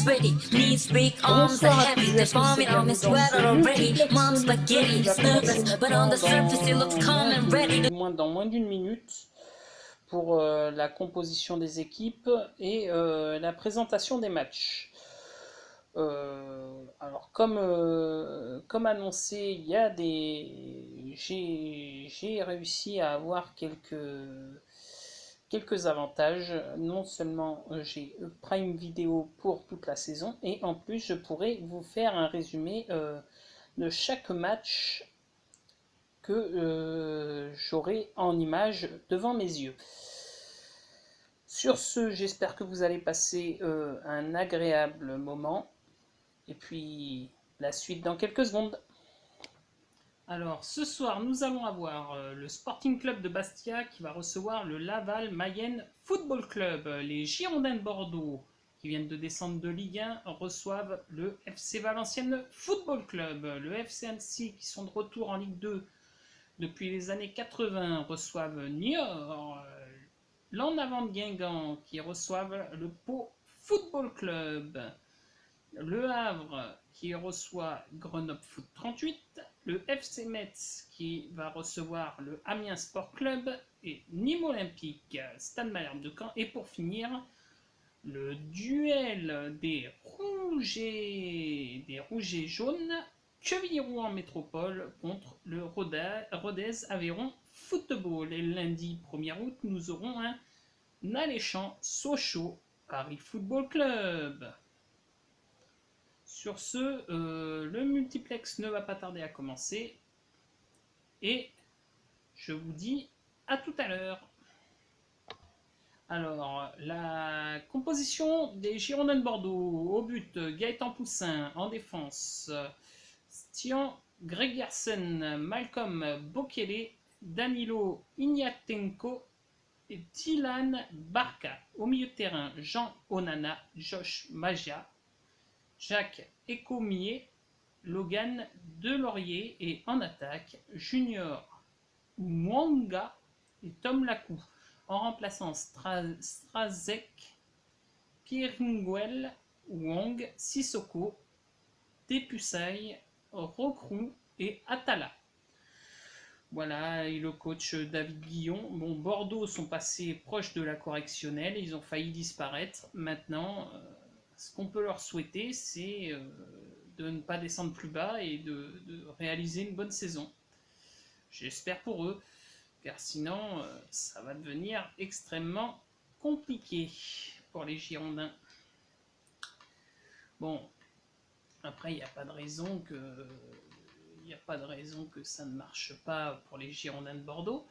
ready. Knees weak, arms are heavy. They're bombing on me, sweater already. Mom's spaghetti, he's nervous, but on the surface he looks calm and ready. Dans moins d'une minute pour la composition des équipes et la présentation des matchs. Alors comme annoncé, il y a j'ai réussi à avoir quelques avantages. Non seulement j'ai Prime Video pour toute la saison, et en plus je pourrais vous faire un résumé de chaque match que j'aurai en image devant mes yeux. Sur ce, j'espère que vous allez passer un agréable moment. Et puis, la suite dans quelques secondes. Alors, ce soir, nous allons avoir le Sporting Club de Bastia qui va recevoir le Laval Mayenne Football Club. Les Girondins de Bordeaux, qui viennent de descendre de Ligue 1, reçoivent le FC Valenciennes Football Club. Le FC Annecy, qui sont de retour en Ligue 2 depuis les années 80, reçoivent Niort. L'En Avant de Guingamp, qui reçoivent le Pau Football Club. Le Havre qui reçoit Grenoble Foot 38, le FC Metz qui va recevoir le Amiens Sport Club et Nîmes Olympique, Stade Malherbe de Caen. Et pour finir, le duel des rouges et jaunes, Quevilly-Rouen Métropole contre le Rodez Aveyron Football. Et lundi 1er août, nous aurons un alléchant Sochaux Paris Football Club. Sur ce, le multiplex ne va pas tarder à commencer. Et je vous dis à tout à l'heure. Alors, la composition des Girondins de Bordeaux. Au but, Gaëtan Poussin. En défense, Stian Gregersen, Malcolm Bokele, Danilo Ignatenko et Dylan Barca. Au milieu de terrain, Jean Onana, Josh Magia, Jacques Ecomier, Logan Delaurier, et en attaque, Junior Mwanga et Tom Lacou. En remplaçant Strazek, Pieringuel, Wong, Sissoko, Depusay, Rokrou et Atala. Voilà, et le coach David Guillon. Bon, Bordeaux sont passés proches de la correctionnelle, ils ont failli disparaître. Maintenant, ce qu'on peut leur souhaiter, c'est de ne pas descendre plus bas et de réaliser une bonne saison. J'espère pour eux, car sinon, ça va devenir extrêmement compliqué pour les Girondins. Bon, après, il n'y a pas de raison que ça ne marche pas pour les Girondins de Bordeaux.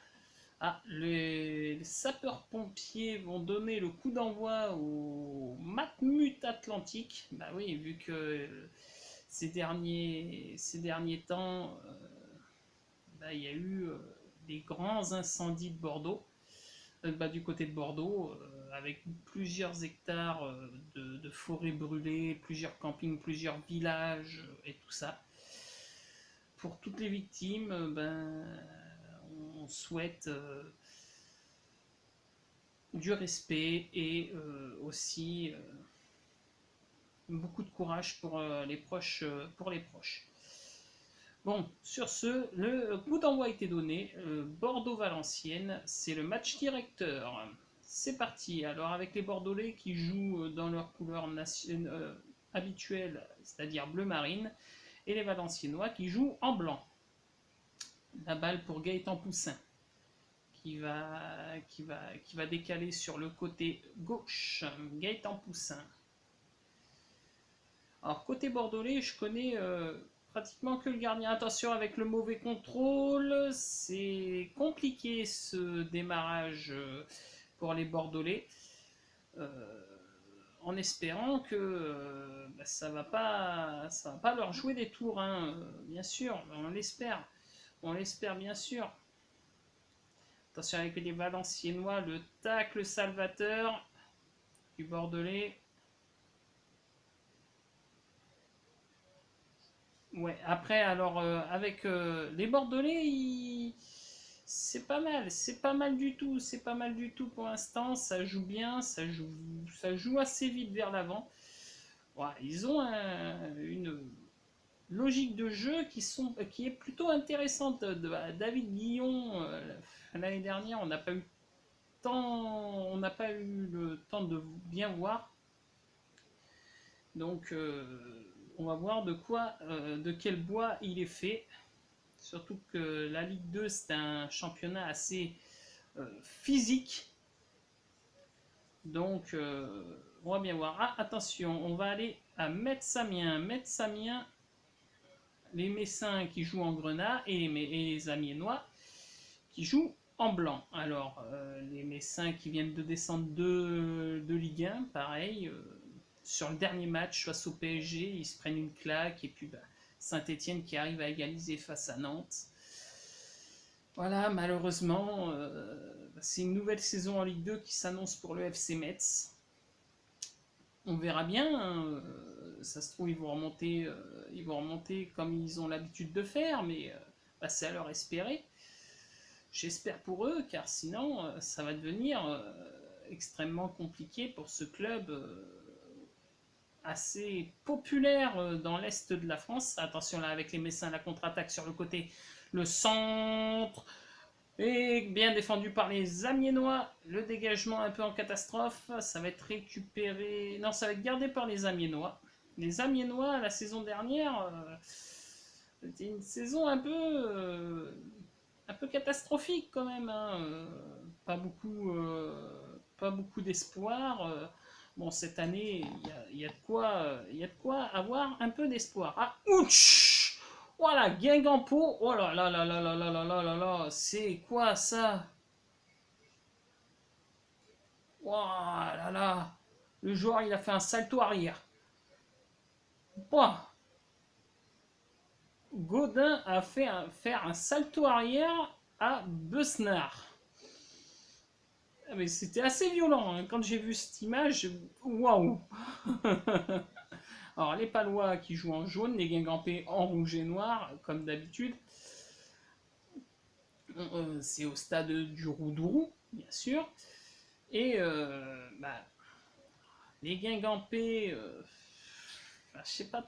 Ah, les sapeurs-pompiers vont donner le coup d'envoi au Matmut Atlantique. Bah oui, vu que ces derniers temps, il y a eu des grands incendies de Bordeaux, du côté de Bordeaux, avec plusieurs hectares de forêts brûlées, plusieurs campings, plusieurs villages et tout ça. Pour toutes les victimes, on souhaite du respect et aussi beaucoup de courage pour les proches. Bon, sur ce, le coup d'envoi a été donné. Bordeaux-Valenciennes, c'est le match directeur. C'est parti. Alors avec les Bordelais qui jouent dans leur couleur habituelle, c'est-à-dire bleu marine, et les Valenciennois qui jouent en blanc. La balle pour Gaëtan Poussin, qui va décaler sur le côté gauche. Gaëtan Poussin. Alors côté bordelais, je connais pratiquement que le gardien. Attention avec le mauvais contrôle, c'est compliqué ce démarrage pour les Bordelais. En espérant que ça va pas leur jouer des tours, hein, bien sûr, on l'espère bien sûr. Attention avec les Valenciennois, le tacle salvateur du Bordelais. Ouais, après alors avec les Bordelais, c'est pas mal du tout, pour l'instant, ça joue bien, ça joue assez vite vers l'avant. Ouais, ils ont une logique de jeu qui est plutôt intéressante. David Guillon, l'année dernière, on n'a pas eu le temps de bien voir. Donc, on va voir de quel bois il est fait. Surtout que la Ligue 2, c'est un championnat assez physique. Donc, on va bien voir. Ah, attention, on va aller à Metz-Amiens. Metz-Amiens, les Messins qui jouent en grenat et les Amiénois qui jouent en blanc. Alors, les Messins qui viennent de descendre de Ligue 1, pareil, sur le dernier match face au PSG, ils se prennent une claque et puis Saint-Etienne qui arrive à égaliser face à Nantes. Voilà, malheureusement, c'est une nouvelle saison en Ligue 2 qui s'annonce pour le FC Metz. On verra bien, hein, ça se trouve ils vont remonter comme ils ont l'habitude de faire, mais c'est à leur espérer. J'espère pour eux, car sinon ça va devenir extrêmement compliqué pour ce club assez populaire dans l'est de la France. Attention là avec les Messins, la contre-attaque sur le côté, le centre est bien défendu par les Amiénois. Le dégagement un peu en catastrophe, ça va être récupéré, non ça va être gardé par les Amiénois. Les Amiénois la saison dernière, c'était une saison un peu catastrophique quand même, hein. Pas beaucoup d'espoir. Bon, cette année, il y a de quoi avoir un peu d'espoir. Ah, ouch! Voilà, Guingampo. Oh là là là là là là là là là là. C'est quoi ça? Voilà là là. Le joueur, il a fait un salto arrière. Bah, Godin a fait faire un salto arrière à Besnard. Mais c'était assez violent, hein. Quand j'ai vu cette image, waouh! Alors les Palois qui jouent en jaune, les Guingampais en rouge et noir, comme d'habitude. C'est au stade du Roudourou, bien sûr. Et les Guingampais, je sais pas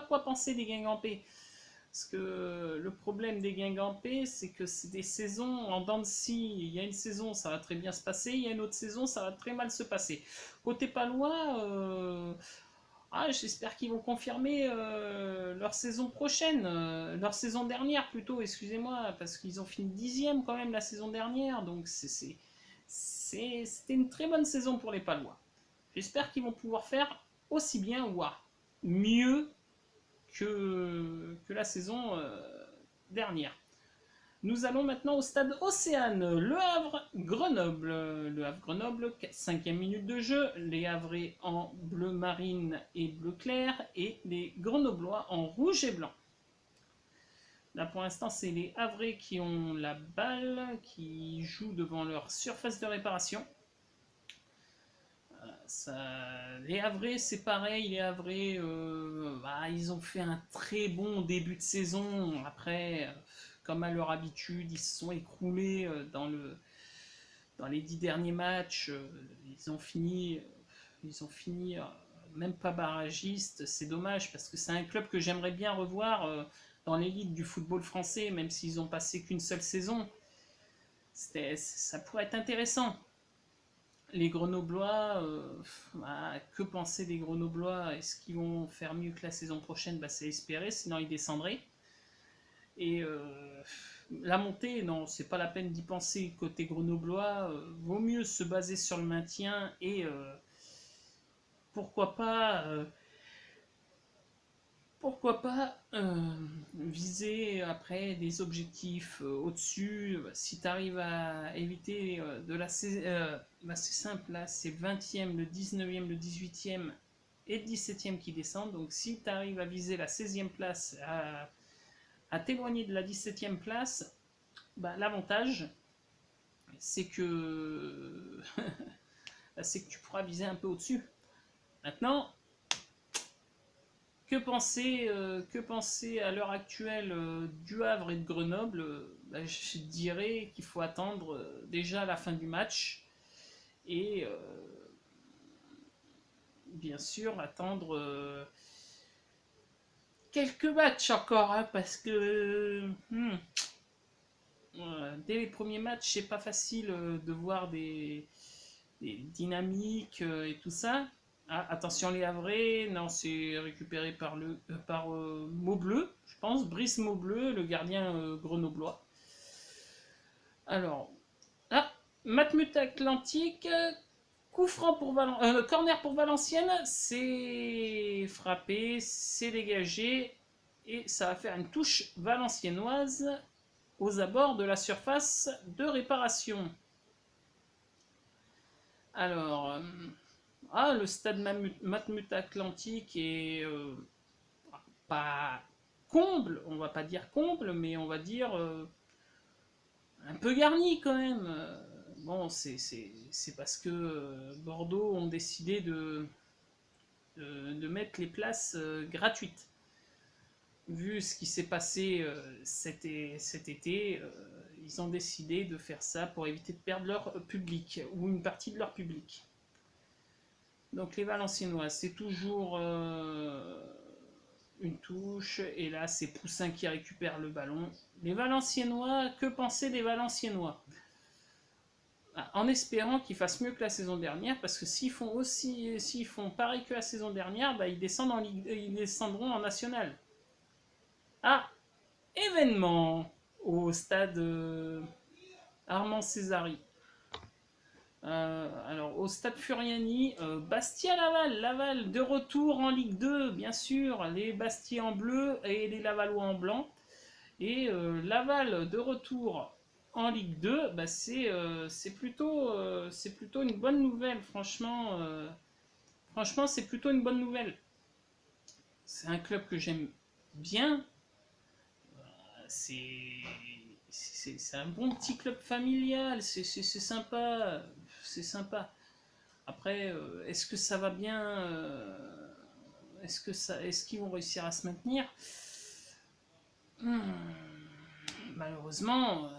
quoi penser des Guingampais. Parce que le problème des Guingampais, c'est que c'est des saisons en dents de scie. Il y a une saison, ça va très bien se passer. Il y a une autre saison, ça va très mal se passer. Côté Palois, j'espère qu'ils vont confirmer leur saison prochaine. Leur saison dernière plutôt, excusez-moi. Parce qu'ils ont fini 10e quand même la saison dernière. Donc c'était une très bonne saison pour les Palois. J'espère qu'ils vont pouvoir faire aussi bien, voire mieux que la saison dernière. Nous allons maintenant au stade Océane, Le Havre-Grenoble. Le Havre-Grenoble, 5e minute de jeu, les Havrais en bleu marine et bleu clair, et les Grenoblois en rouge et blanc. Là pour l'instant c'est les Havrais qui ont la balle, qui jouent devant leur surface de réparation. Les Havrais, c'est pareil, les Havrais, ils ont fait un très bon début de saison. Après, comme à leur habitude, ils se sont écroulés dans les 10 derniers matchs. Ils ont fini même pas barragistes. C'est dommage parce que c'est un club que j'aimerais bien revoir dans l'élite du football français, même s'ils ont passé qu'une seule saison. Ça pourrait être intéressant. Les Grenoblois, que penser des Grenoblois? Est-ce qu'ils vont faire mieux que la saison prochaine? C'est espéré, sinon ils descendraient. Et la montée, non, c'est pas la peine d'y penser côté Grenoblois. Vaut mieux se baser sur le maintien et pourquoi pas viser après des objectifs au-dessus. Si tu arrives à éviter c'est simple, là c'est 20e, le 19e, le 18e et le 17e qui descendent. Donc si tu arrives à viser la 16e place, à t'éloigner de la 17e place, l'avantage c'est que c'est que tu pourras viser un peu au-dessus. Maintenant, que penser à l'heure actuelle du Havre et de Grenoble? Je dirais qu'il faut attendre déjà la fin du match et bien sûr attendre quelques matchs encore, hein, parce que dès les premiers matchs, c'est pas facile de voir des dynamiques et tout ça. Ah, attention les Havrais, non, c'est récupéré par Maubleu, je pense, Brice Maubleu, le gardien grenoblois. Alors, ah, Matmut Atlantique, coup franc pour corner pour Valenciennes, c'est frappé, c'est dégagé, et ça va faire une touche valenciennoise aux abords de la surface de réparation. Alors, le stade Matmut Atlantique est pas comble, on va pas dire comble, mais on va dire un peu garni quand même. Bon, c'est parce que Bordeaux ont décidé de mettre les places gratuites. Vu ce qui s'est passé cet été, ils ont décidé de faire ça pour éviter de perdre leur public, ou une partie de leur public. Donc les Valenciennois, c'est toujours une touche, et là c'est Poussin qui récupère le ballon. Les Valenciennois, que penser des Valenciennois? En espérant qu'ils fassent mieux que la saison dernière, parce que s'ils font pareil que la saison dernière, bah, ils descendront en national. Ah, événement au stade Armand Césari. Alors, au stade Furiani, Bastia-Laval. Laval de retour en Ligue 2, bien sûr. Les Bastiais en bleu et les Lavallois en blanc. Et Laval de retour en Ligue 2, bah, c'est plutôt une bonne nouvelle. Franchement, c'est plutôt une bonne nouvelle. C'est un club que j'aime bien. C'est c'est un bon petit club familial, c'est sympa, c'est sympa. Après, est-ce que ça va bien est-ce qu'ils vont réussir à se maintenir? Hmm, Malheureusement,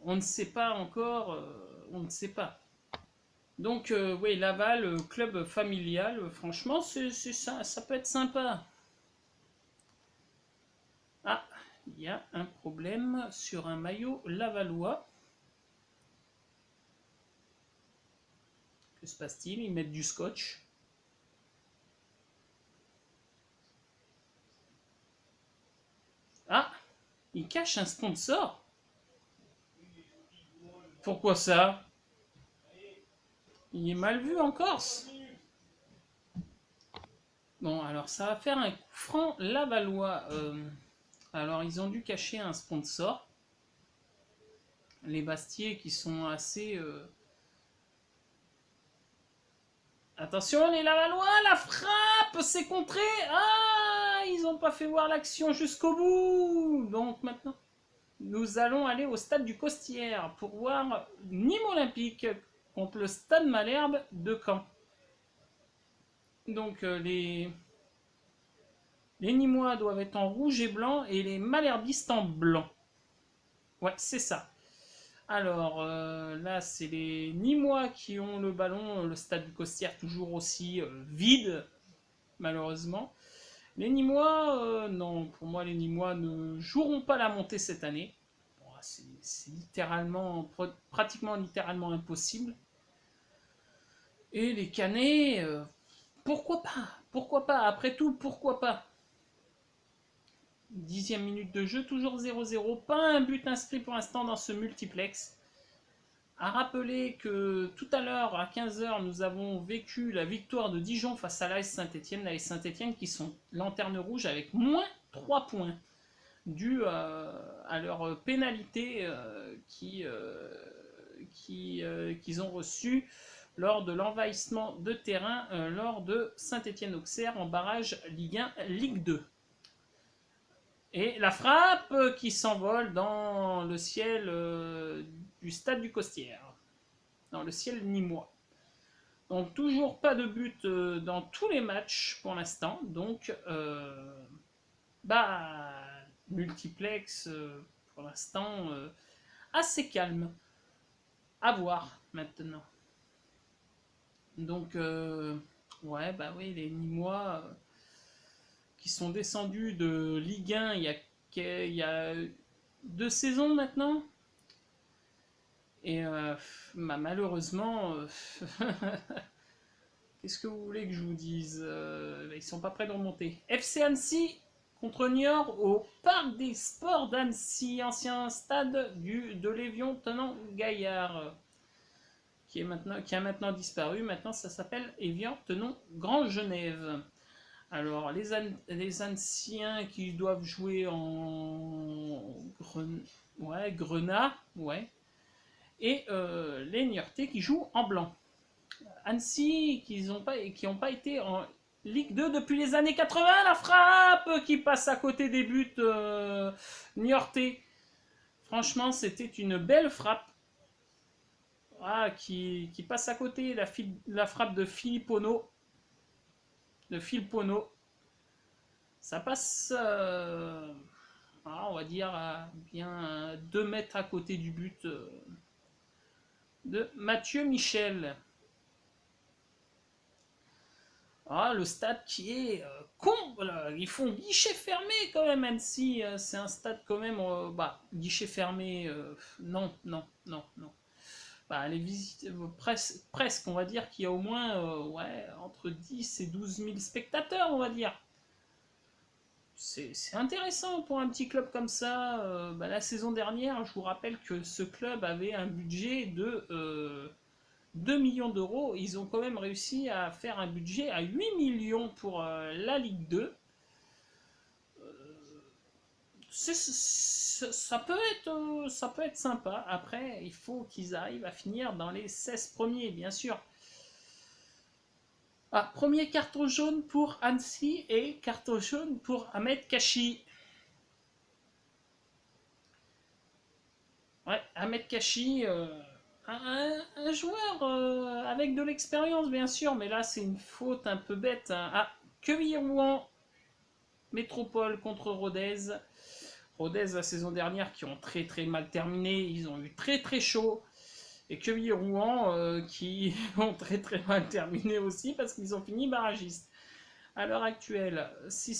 on ne sait pas encore, on ne sait pas. Donc, oui, Laval, club familial, franchement, ça peut être sympa. Ah, il y a un problème sur un maillot lavallois. Que se passe-t-il? Ils mettent du scotch. Ah, ils cachent un sponsor. Pourquoi ça? Il est mal vu en Corse. Bon, alors ça va faire un coup franc lavallois. Alors ils ont dû cacher un sponsor. Les Bastiers qui sont assez... Attention les Lavallois, la frappe, c'est contré. Ah, ils n'ont pas fait voir l'action jusqu'au bout. Donc maintenant, nous allons aller au stade du Costières pour voir Nîmes Olympique contre le stade Malherbe de Caen. Donc les Nîmois doivent être en rouge et blanc et les Malherbistes en blanc. Ouais, c'est ça. Alors là, c'est les Nîmois qui ont le ballon, le stade du Costières toujours aussi vide, malheureusement. Les Nîmois, non, pour moi, les Nîmois ne joueront pas la montée cette année. Bon, c'est pratiquement littéralement impossible. Et les Canets, pourquoi pas? Pourquoi pas? Après tout, pourquoi pas? 10e minute de jeu, toujours 0-0. Pas un but inscrit pour l'instant dans ce multiplex. À rappeler que tout à l'heure, à 15h, nous avons vécu la victoire de Dijon face à l'AS Saint-Etienne. L'AS Saint-Etienne qui sont lanterne rouge avec moins 3 points, dû à leur pénalité qu'ils ont reçue lors de l'envahissement de terrain lors de Saint-Etienne-Auxerre en barrage Ligue 1, Ligue 2. Et la frappe qui s'envole dans le ciel du stade du Costières, dans le ciel nîmois. Donc toujours pas de but dans tous les matchs pour l'instant. Donc multiplex pour l'instant assez calme. À voir maintenant. Donc Ouais, bah oui, les Nîmois qui sont descendus de Ligue 1 il y a 2 saisons maintenant. Et bah, malheureusement, qu'est-ce que vous voulez que je vous dise? Ils sont pas prêts de remonter. FC Annecy contre Niort au Parc des Sports d'Annecy, ancien stade de l'Évian Tenant Gaillard, qui a maintenant disparu. Maintenant, ça s'appelle Évian Tenon Grand Genève. Alors, les Anciens qui doivent jouer en ouais, Grenat, ouais, et les Niortais qui jouent en blanc. Annecy qui n'ont pas été en Ligue 2 depuis les années 80, la frappe qui passe à côté des buts Niortais. Franchement, c'était une belle frappe. Ah, qui passe à côté la frappe de Filippono. Ça passe, on va dire, à bien 2 mètres à côté du but de Mathieu Michel. Ah, le stade qui est comble. Ils font guichet fermé quand même, Annecy. C'est un stade quand même, guichet fermé. Non, non, non, non. Bah, les visites, presque, on va dire qu'il y a au moins ouais, entre 10 et 12 000 spectateurs, on va dire. C'est intéressant pour un petit club comme ça. La saison dernière, je vous rappelle que ce club avait un budget de 2 millions d'euros. Ils ont quand même réussi à faire un budget à 8 millions pour la Ligue 2. Ça peut être sympa. Après, il faut qu'ils arrivent à finir dans les 16 premiers, bien sûr. Ah, premier carton jaune pour Annecy et carton jaune pour Ahmed Kachi. Ouais, Ahmed Kachi, un joueur avec de l'expérience, bien sûr, mais là, c'est une faute un peu bête. Hein. Ah, Quevilly-Rouen, Métropole contre Rodez. Rodez, la saison dernière, qui ont très très mal terminé, ils ont eu très très chaud. Et Quevilly-Rouen, qui ont très très mal terminé aussi, parce qu'ils ont fini barragistes. À l'heure actuelle, si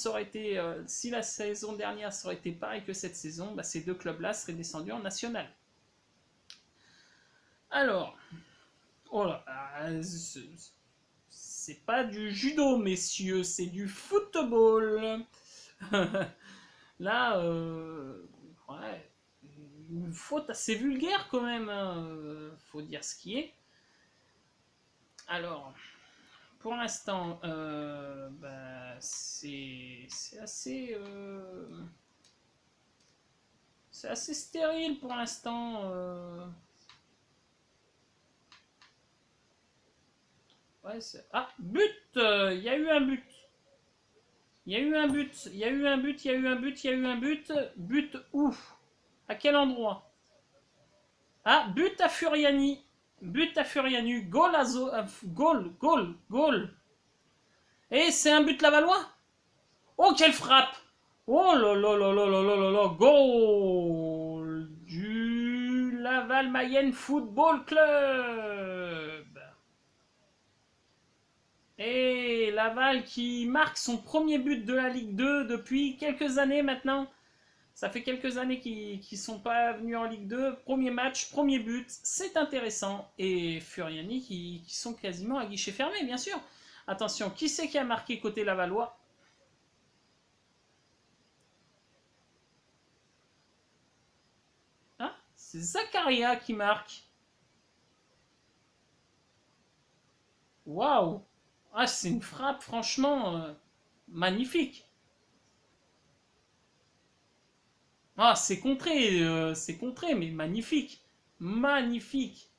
la saison dernière ça aurait été pareil que cette saison, ces deux clubs-là seraient descendus en national. Alors, oh là, c'est pas du judo, messieurs, c'est du football. Là, ouais, une faute assez vulgaire quand même, hein, faut dire ce qui est. Alors, pour l'instant, c'est assez stérile pour l'instant. Ouais, ah, but. Il y a eu un but. Il y a eu un but. Il y a eu un but. Il y a eu un but. Il y a eu un but. But où? À quel endroit? Ah, but à Furiani. But à Furiani. Goal à goal. Et c'est un but lavallois. Oh, quelle frappe! Oh là là là là là là là là! Goal du Laval Mayenne Football Club! Et Laval qui marque son premier but de la Ligue 2 depuis quelques années maintenant. Ça fait quelques années qu'ils ne sont pas venus en Ligue 2. Premier match, premier but, c'est intéressant. Et Furiani qui sont quasiment à guichet fermé, bien sûr. Attention, qui c'est qui a marqué côté Lavallois? Hein? C'est Zakaria qui marque. Waouh! Ah, c'est une frappe, franchement, magnifique. Ah, c'est contré, mais magnifique. Magnifique.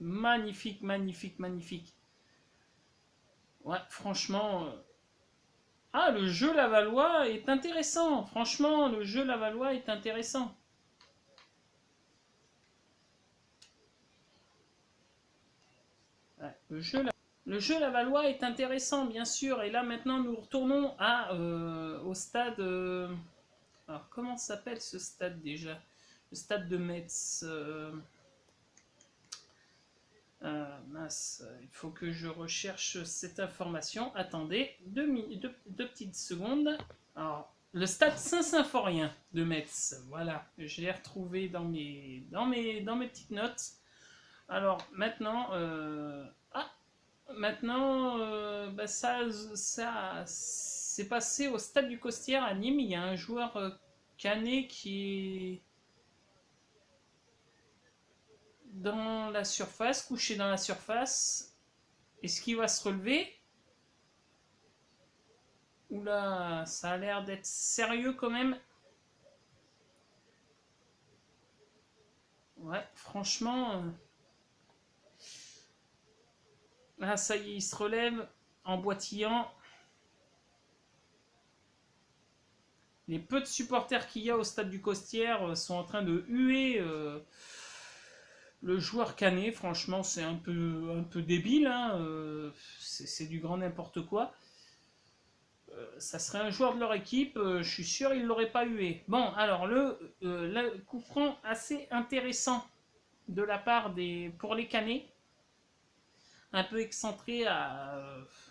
Magnifique, magnifique, magnifique. Ouais, franchement. Ah, le jeu lavallois est intéressant. Franchement, le jeu lavallois est intéressant. Ouais, le jeu lavallois est intéressant, bien sûr. Et là, maintenant, nous retournons au stade. Alors, comment s'appelle ce stade déjà? Le stade de Metz. Mince, il faut que je recherche cette information. Attendez, deux petites secondes. Alors, le stade Saint-Symphorien de Metz, voilà, je l'ai retrouvé dans mes petites notes. Alors, maintenant, bah, ça c'est passé au stade du Costière à Nîmes. Il y a un joueur canet qui est dans la surface, couché dans la surface. Est-ce qu'il va se relever? Oula, ça a l'air d'être sérieux quand même. Ouais, franchement. Ah, ça y est, il se relève en boitillant. Les peu de supporters qu'il y a au stade du Costière sont en train de huer le joueur canet. Franchement, c'est un peu débile. Hein, c'est du grand n'importe quoi. Ça serait un joueur de leur équipe, je suis sûr ils l'auraient pas hué. Bon, alors le coup franc assez intéressant de la part pour les Canets, un peu excentré à,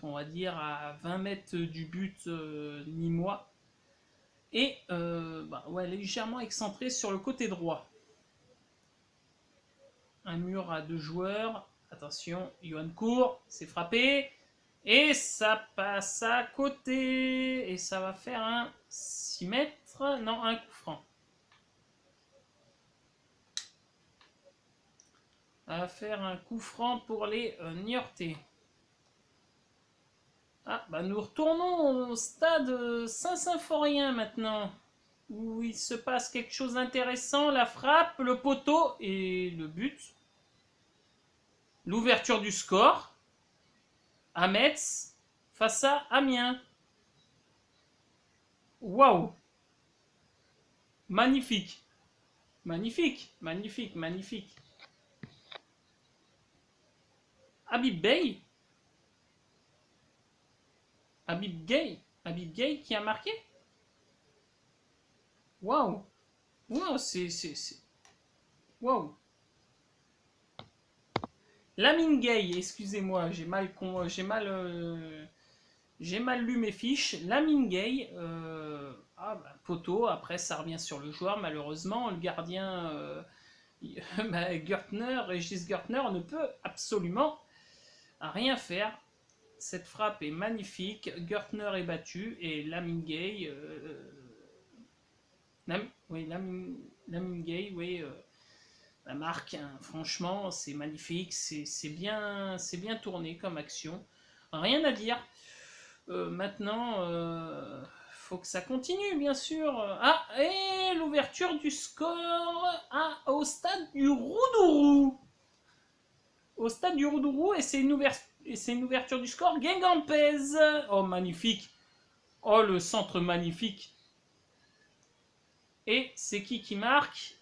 on va dire, à 20 mètres du but nîmois, et bah, ouais, légèrement excentré sur le côté droit. Un mur à deux joueurs, attention, Johan court, c'est frappé, et ça passe à côté. Et ça va faire un 6 mètres. Non, un coup franc. Ça va faire un coup franc pour les Niortais. Ah, bah nous retournons au stade Saint-Symphorien maintenant. Où il se passe quelque chose d'intéressant. La frappe, le poteau et le but. L'ouverture du score. À Metz face à Amiens. Waouh! Magnifique! Magnifique! Magnifique! Magnifique! Habib Bey? Habib Gay qui a marqué? Waouh! Waouh, Waouh! Lamine Gay, excusez-moi, j'ai mal lu mes fiches. Lamine Gay, bah, poteau, après ça revient sur le joueur, malheureusement. Le gardien bah, Gertner, Régis Gertner, ne peut absolument rien faire. Cette frappe est magnifique. Gertner est battu et Lamine Gay, Lamine Gay, oui, la marque, hein, franchement, c'est magnifique, c'est bien tourné comme action. Rien à dire. Maintenant, faut que ça continue, bien sûr. Ah, et l'ouverture du score au stade du Roudourou. Au stade du Roudourou, et c'est une ouverture du score. Guingampez. Oh, magnifique. Oh, le centre magnifique. Et c'est qui marque?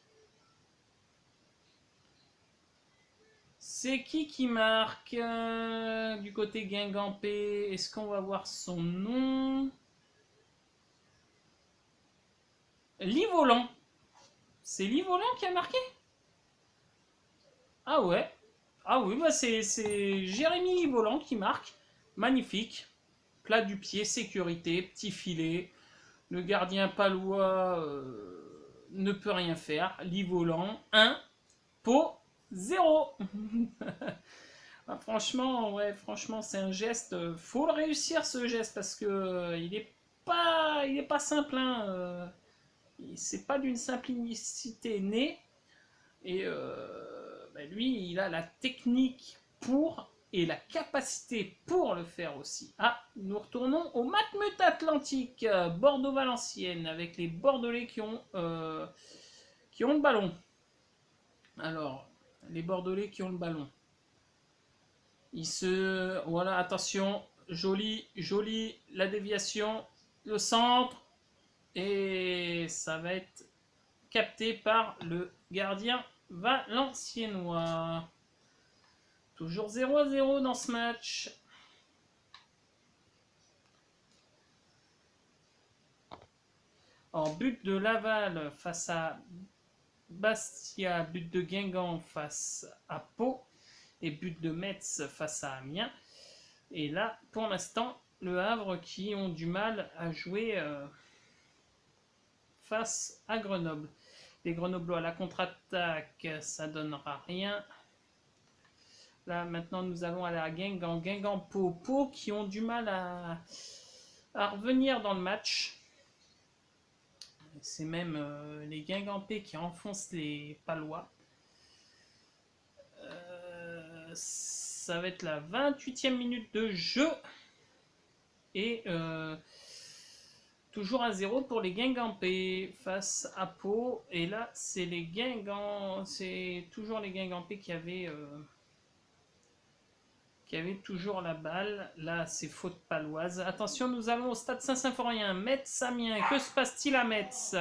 C'est qui marque du côté Guingampé? Est-ce qu'on va voir son nom? Livolan. C'est Livolan qui a marqué? Ah ouais. Ah oui, bah c'est Jérémy Livolan qui marque. Magnifique. Plat du pied, sécurité, petit filet. Le gardien palois ne peut rien faire. Livolan, 1. Pau, 0. Ah, franchement, ouais, franchement, c'est un geste. Faut le réussir ce geste parce que il est pas simple. Hein, c'est pas d'une simplicité née. Et bah, lui, il a la technique pour et la capacité pour le faire aussi. Ah, nous retournons au Matmut Atlantique, Bordeaux-Valenciennes, avec les Bordelais qui ont le ballon. Alors, les Bordelais qui ont le ballon. Voilà, attention, joli, la déviation, le centre, et ça va être capté par le gardien valenciennois. Toujours 0-0 dans ce match. En but de Laval face à Bastia, but de Guingamp face à Pau. et but de Metz face à Amiens. Et là, pour l'instant, le Havre qui ont du mal à jouer face à Grenoble. Les Grenoblois à la contre-attaque, ça donnera rien. Là, maintenant, nous allons aller à Guingamp. Guingamp, Pau qui ont du mal à revenir dans le match. C'est même les Guingampais qui enfoncent les Palois. Ça va être la 28e minute de jeu. Et toujours à 0 pour les Guingampais face à Pau. Et là, c'est les Guingamp. C'est toujours les Guingampais qui avaient toujours la balle. Là, c'est faute paloise. Attention, nous allons au stade Saint-Symphorien. Metz, Amiens. Que se passe-t-il à Metz?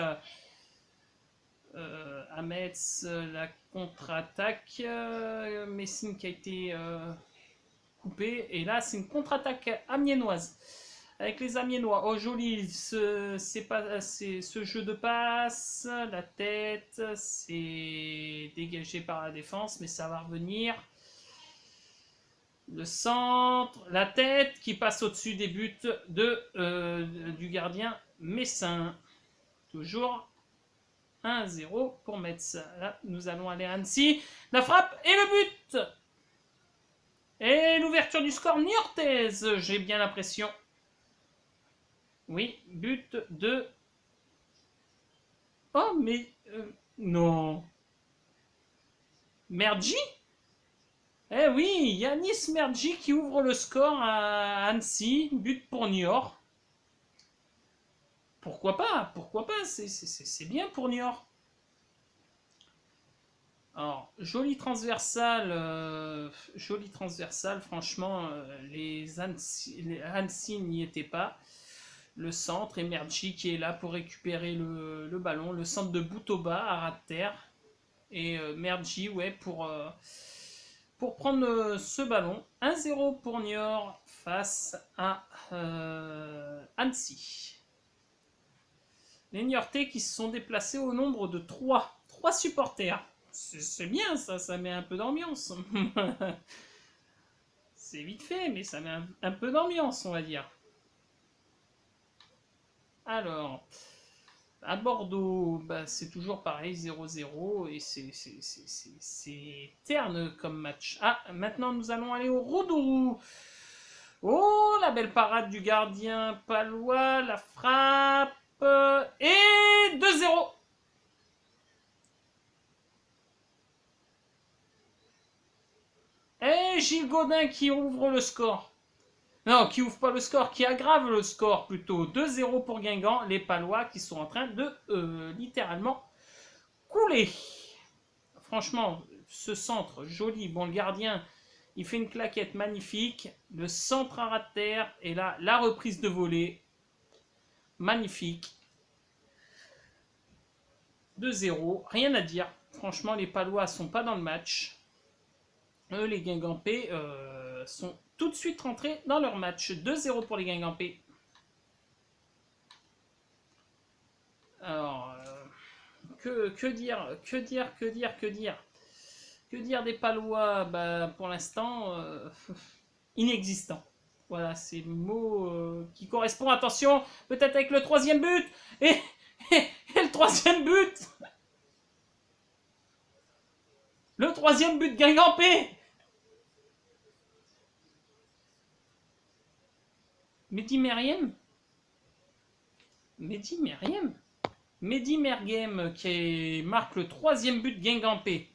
À Metz, la contre-attaque. Messine qui a été coupé. Et là, c'est une contre-attaque amiénoise. Avec les Amiénois. Oh, joli. Ce jeu de passe. La tête. C'est dégagé par la défense. Mais ça va revenir. Le centre, la tête qui passe au-dessus des buts du gardien Messin. Toujours 1-0 pour Metz. Là, nous allons aller à Annecy. La frappe et le but. Et l'ouverture du score niortaise, j'ai bien l'impression. Oui, but de... Oh, mais... non. Merdji? Eh oui, Yanis Merdji qui ouvre le score à Annecy, but pour Niort. Pourquoi pas? C'est bien pour Niort. Alors, joli transversal, franchement, les Annecy n'y étaient pas. Le centre et Merdji qui est là pour récupérer le ballon, le centre de Boutoba à ras de terre. Et Merdji, ouais, pour prendre ce ballon. 1-0 pour Niort face à Annecy. Les Niortais qui se sont déplacés au nombre de 3 supporters. C'est bien ça met un peu d'ambiance. C'est vite fait, mais ça met un peu d'ambiance, on va dire. Alors, à Bordeaux, bah, c'est toujours pareil, 0-0, et c'est terne comme match. Ah, maintenant nous allons aller au Roudou. Oh, la belle parade du gardien palois, la frappe, et 2-0. Et Gilles Gaudin qui ouvre le score. Non, qui ouvre pas le score, qui aggrave le score plutôt. 2-0 pour Guingamp, les Palois qui sont en train de littéralement couler. Franchement, ce centre, joli. Bon, le gardien, il fait une claquette magnifique. Le centre à ras de terre. Et là, la reprise de volée. Magnifique. 2-0, rien à dire. Franchement, les Palois sont pas dans le match. Eux, les Guingampais sont tout de suite rentrés dans leur match. 2-0 pour les Guingampais. Alors, que dire des Palois? Bah, pour l'instant, inexistant. Voilà, c'est le mot qui correspond. Attention, peut-être avec le troisième but. Et le troisième but. Le troisième but Guingampais. Mehdi Merghem qui marque le troisième but Guingampais.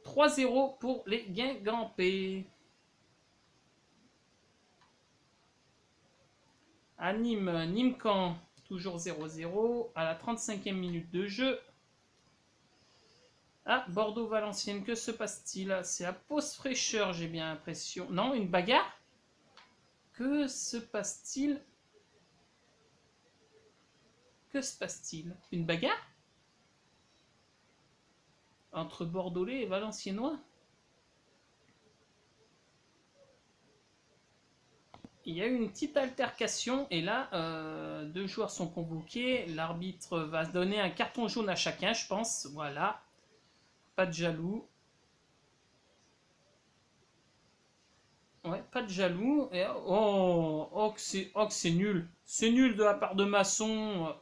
3-0 pour les Guingampais. À Nîmes-Caen, toujours 0-0 à la 35e minute de jeu. Ah, Bordeaux-Valenciennes, que se passe-t-il? C'est à pause fraîcheur, j'ai bien l'impression. Non, une bagarre? Que se passe-t-il? Que se passe-t-il? Une bagarre? Entre Bordelais et Valenciennois? Il y a eu une petite altercation et là, 2 joueurs sont convoqués. L'arbitre va donner un carton jaune à chacun, je pense. Voilà. Pas de jaloux. pas de jaloux. Et, oh que c'est nul. C'est nul de la part de Masson.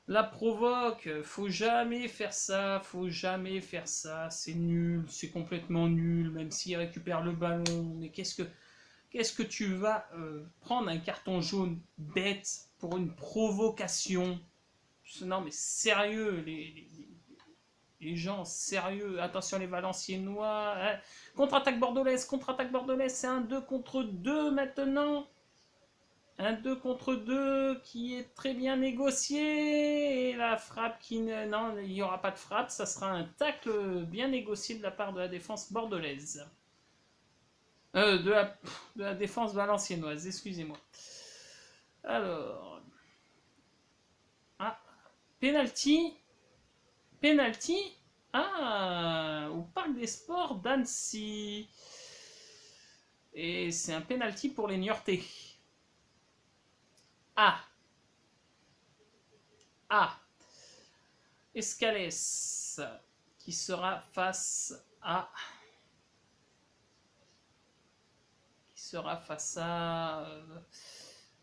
La provoque. Faut jamais faire ça. Faut jamais faire ça. C'est nul. C'est complètement nul. Même s'il récupère le ballon. Mais qu'est-ce que tu vas prendre un carton jaune bête pour une provocation? Non mais sérieux, les gens, sérieux, attention les Valenciennois. Hein. Contre-attaque bordelaise, c'est un 2 contre 2 maintenant. Un 2 contre 2 qui est très bien négocié. Et la frappe qui... Non, il n'y aura pas de frappe, ça sera un tacle bien négocié de la part de la défense bordelaise. De la défense valenciennoise, excusez-moi. Alors... Ah, penalty. Penalty. Ah, au Parc des Sports d'Annecy. Et c'est un penalty pour les Niortais. Ah. Ah. Escalès qui sera face à...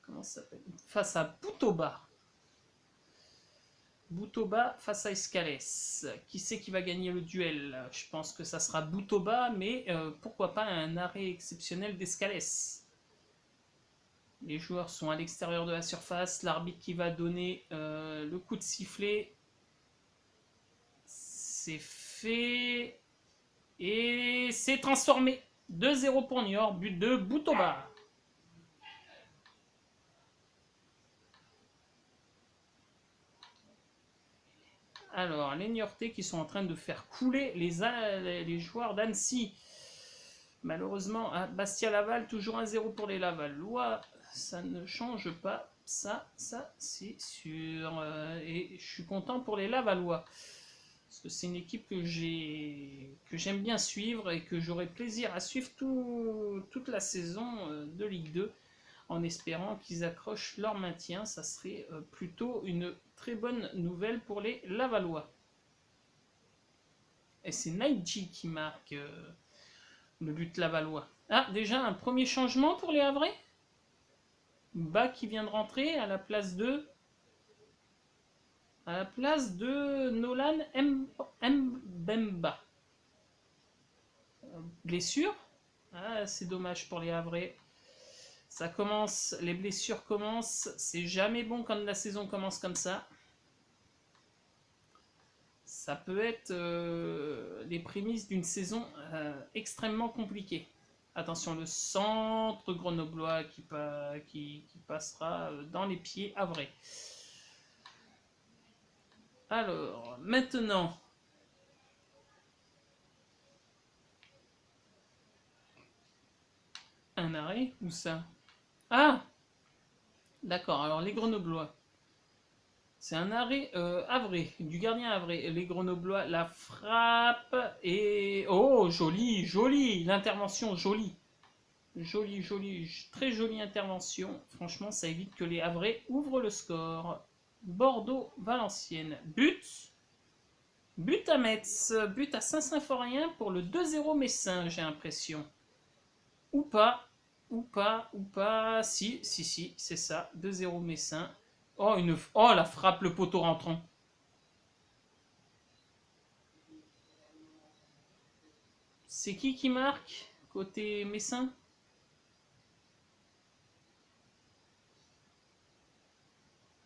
comment ça s'appelle? Face à Boutoba. Boutoba face à Escalès. Qui c'est qui va gagner le duel? Je pense que ça sera Boutoba, mais pourquoi pas un arrêt exceptionnel d'Escalès? Les joueurs sont à l'extérieur de la surface. L'arbitre qui va donner le coup de sifflet. C'est fait. Et c'est transformé. 2-0 pour Niort, but de Boutoba. Alors, les Niortais qui sont en train de faire couler les joueurs d'Annecy. Malheureusement, à Bastia-Laval, toujours 1-0 pour les Lavallois. Ça ne change pas. Ça c'est sûr. Et je suis content pour les Lavallois. Parce que c'est une équipe que j'aime bien suivre et que j'aurai plaisir à suivre toute la saison de Ligue 2 en espérant qu'ils accrochent leur maintien. Ça serait plutôt une très bonne nouvelle pour les Lavallois. Et c'est Naïdji qui marque le but lavallois. Ah, déjà un premier changement pour les Havrais. Ba qui vient de rentrer à la place de... Nolan Mbemba. Blessure. Ah, c'est dommage pour les Havrais. Ça commence, les blessures commencent. C'est jamais bon quand la saison commence comme ça. Ça peut être les prémices d'une saison extrêmement compliquée. Attention, le centre grenoblois qui passera dans les pieds havrais. Alors, maintenant, un arrêt, où ça? Ah! D'accord, alors les grenoblois. C'est un arrêt havrais, du gardien havrais. Les grenoblois, la frappe et... Oh, joli, joli, l'intervention, jolie. Jolie, très jolie intervention. Franchement, ça évite que les havrais ouvrent le score. Bordeaux-Valenciennes. But à Metz. But à Saint-Symphorien pour le 2-0 messin, j'ai l'impression. Ou pas. Si, c'est ça. 2-0 messin. Oh, la frappe, le poteau rentrant. C'est qui marque côté messin?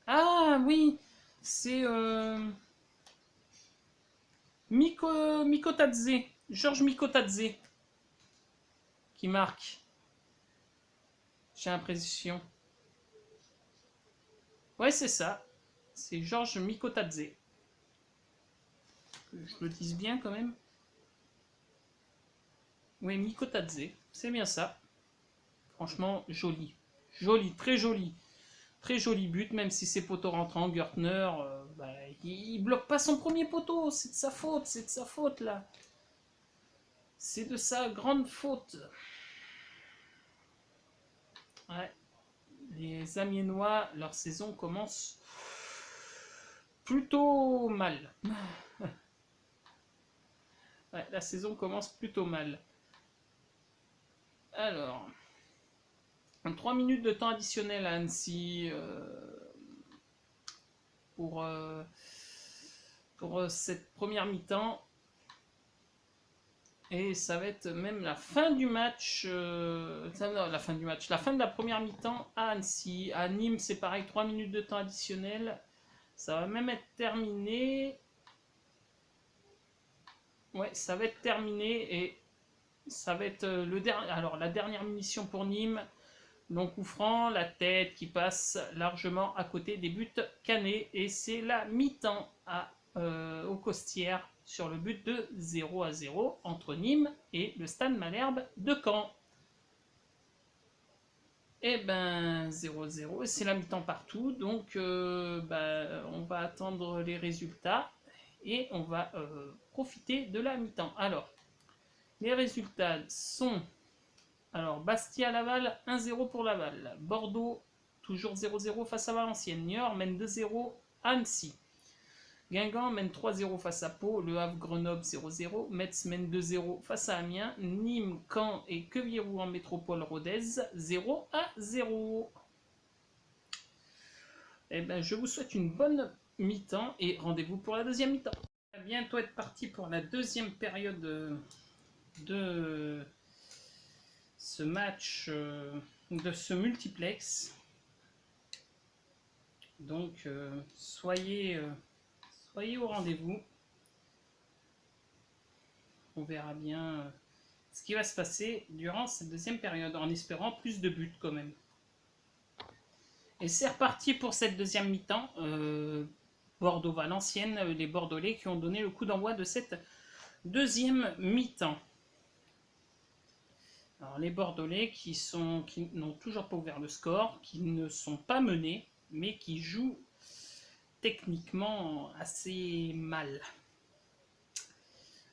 Ah oui, c'est Mikotadze, Georges Mikotadze qui marque. J'ai l'impression. Ouais, c'est ça. C'est Georges Mikotadze. Que je le dise bien quand même. Oui, Mikotadze, c'est bien ça. Franchement, joli. Joli, très joli. Très joli but, même si c'est poteau rentrant. Gertner, il bloque pas son premier poteau. C'est de sa faute là. C'est de sa grande faute. Ouais. Les Amiénois, leur saison commence plutôt mal. Ouais, la saison commence plutôt mal. Alors, 3 minutes de temps additionnel à Annecy pour cette première mi-temps. Et ça va être même la fin du match, la fin de la première mi-temps à Annecy. À Nîmes, c'est pareil, 3 minutes de temps additionnel. Ça va même être terminé. Ouais, ça va être terminé et ça va être le dernier. Alors, la dernière munition pour Nîmes. Donc, coup franc, la tête qui passe largement à côté des buts Canet. Et c'est la mi-temps aux Costières sur le but de 0-0 entre Nîmes et le Stade Malherbe de Caen. Et ben 0-0, et c'est la mi-temps partout, donc on va attendre les résultats et on va profiter de la mi-temps. Alors, les résultats sont... Alors, Bastia-Laval, 1-0 pour Laval. Bordeaux, toujours 0-0 face à Valenciennes. Niort mène 2-0 à Annecy. Guingamp mène 3-0 face à Pau. Le Havre-Grenoble 0-0. Metz mène 2-0 face à Amiens. Nîmes, Caen et Quevilly-Rouen Métropole Rodez 0-0. Eh ben, je vous souhaite une bonne mi-temps et rendez-vous pour la deuxième mi-temps. On va bientôt être parti pour la deuxième période de ce match, de ce multiplex. Donc soyez au rendez-vous. On verra bien ce qui va se passer durant cette deuxième période, en espérant plus de buts quand même. Et c'est reparti pour cette deuxième mi-temps. Bordeaux-Valenciennes, les Bordelais qui ont donné le coup d'envoi de cette deuxième mi-temps. Alors les Bordelais qui n'ont toujours pas ouvert le score, qui ne sont pas menés, mais qui jouent techniquement assez mal.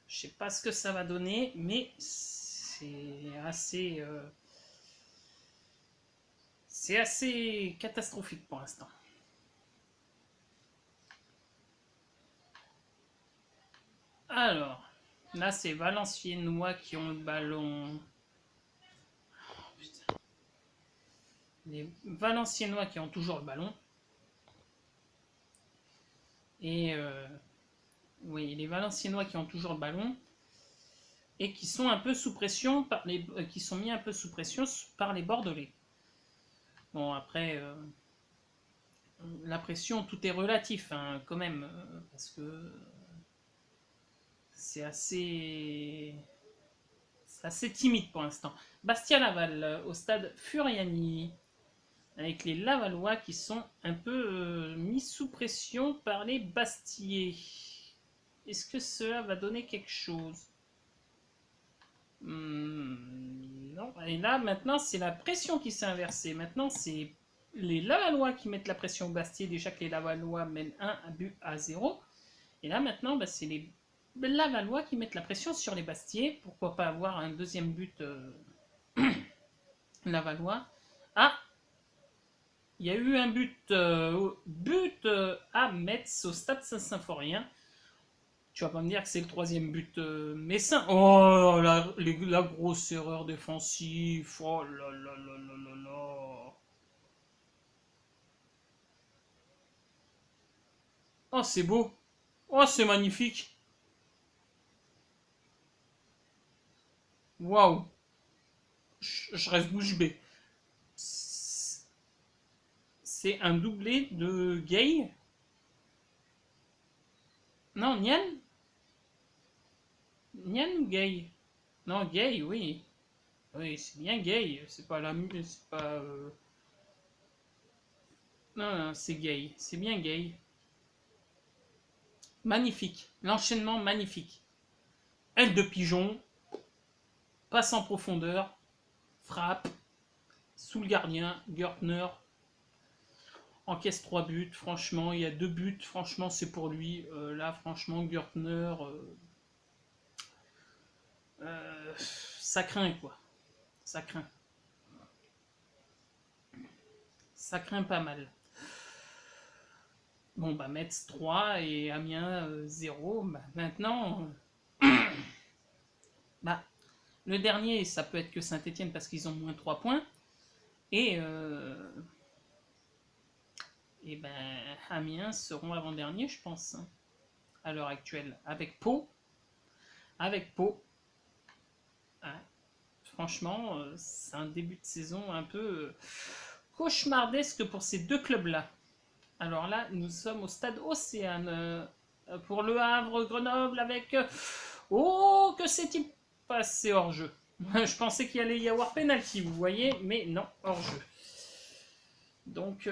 Je sais pas ce que ça va donner, mais c'est assez catastrophique pour l'instant. Alors, là c'est Valenciennois qui ont le ballon. Les Valenciennois qui ont toujours le ballon. Et oui, les Valenciennois qui ont toujours le ballon et qui sont un peu sous pression qui sont mis un peu sous pression par les Bordelais. Bon, après la pression, tout est relatif hein, quand même parce que c'est assez timide pour l'instant. Bastia-Laval au stade Furiani, avec les Lavallois qui sont un peu mis sous pression par les Bastiais. Est-ce que cela va donner quelque chose? Non. Et là, maintenant, c'est la pression qui s'est inversée. Maintenant, c'est les Lavallois qui mettent la pression au Bastiais. Déjà que les Lavallois mènent 1-0. Et là, maintenant, c'est les Lavallois qui mettent la pression sur les Bastiais. Pourquoi pas avoir un deuxième but Lavallois? Ah, il y a eu un but à Metz au stade Saint-Symphorien. Tu vas pas me dire que c'est le troisième but messin. Oh, la grosse erreur défensive. Oh là là là là là là. Oh, c'est beau. Oh, c'est magnifique. Waouh. Je reste bouche bée. C'est un doublé de Gay. Non, Nian. Nian ou Gay? Non, Gay, oui. Oui, c'est bien Gay. C'est pas la... C'est pas... Non, non, c'est Gay. C'est bien Gay. Magnifique. L'enchaînement magnifique. Aile de pigeon. Passe en profondeur. Frappe. Sous le gardien. Gertner. Encaisse 3 buts. Franchement, il y a 2 buts. Franchement, c'est pour lui. Là, franchement, Gertner... ça craint, quoi. Ça craint. Ça craint pas mal. Bon, Metz 3 et Amiens 0. Maintenant, Le dernier, ça peut être que Saint-Etienne parce qu'ils ont moins 3 points. Et ben, Amiens seront avant-dernier, je pense, hein, à l'heure actuelle. Avec Pau. Avec Pau. Hein, franchement, c'est un début de saison un peu cauchemardesque pour ces deux clubs-là. Alors là, nous sommes au stade Océane pour Le Havre, Grenoble avec... oh, que s'est-il passé hors jeu? Je pensais qu'il allait y avoir penalty, vous voyez, mais non, hors jeu. Donc,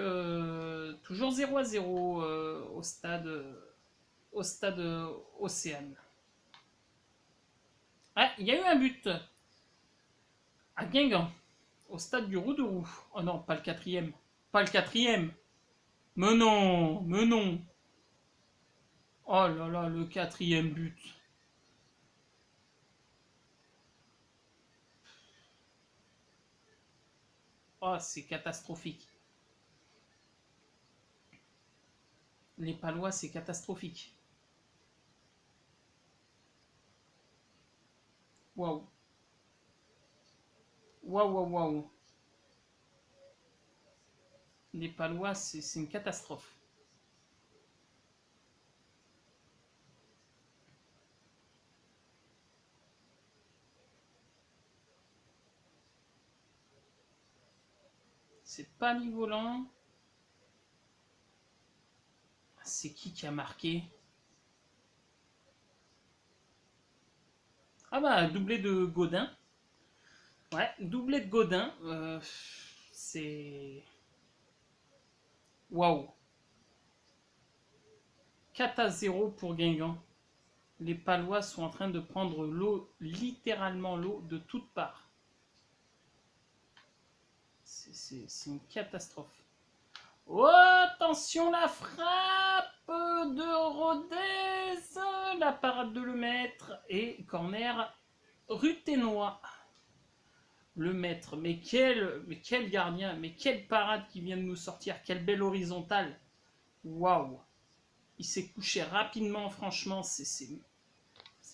toujours 0-0 au stade Océane. Ah, il y a eu un but à Guingamp, au stade du Roux-de-Roux. Oh non, pas le quatrième. Pas le quatrième. Mais non, mais non. Oh là là, le quatrième but. Oh, c'est catastrophique. Les Palois, c'est catastrophique. Waouh. Waouh, waouh, waouh. Les Palois, c'est une catastrophe. C'est pas volant. C'est qui a marqué? Ah bah, doublé de Godin. Ouais, doublé de Godin. C'est... Waouh. 4-0 pour Guingamp. Les Palois sont en train de prendre l'eau, littéralement l'eau, de toutes parts. C'est une catastrophe. Oh, attention, la frappe de Rodez. La parade de Lemaître. Et corner Ruténois. Lemaître, mais quel gardien, mais quelle parade qui vient de nous sortir. Quelle belle horizontale. Waouh. Il s'est couché rapidement, franchement, c'est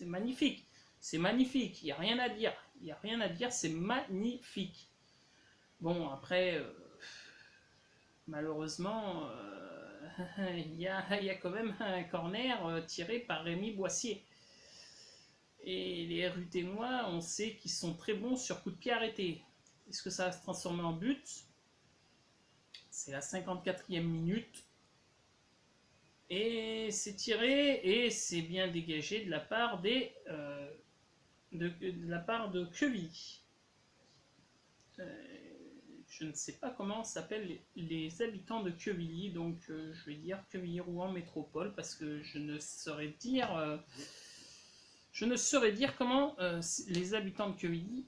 magnifique. C'est magnifique, il n'y a rien à dire. Il n'y a rien à dire, c'est magnifique. Bon, après, malheureusement, il y a quand même un corner tiré par Rémi Boissier. Et les Ruténois, on sait qu'ils sont très bons sur coup de pied arrêté. Est-ce que ça va se transformer en but? C'est la 54e minute. Et c'est tiré et c'est bien dégagé de la part de la part de Quevilly. Je ne sais pas comment s'appellent les habitants de Quevilly, donc je vais dire Quevilly-Rouen Métropole parce que je ne saurais dire comment les habitants de Quevilly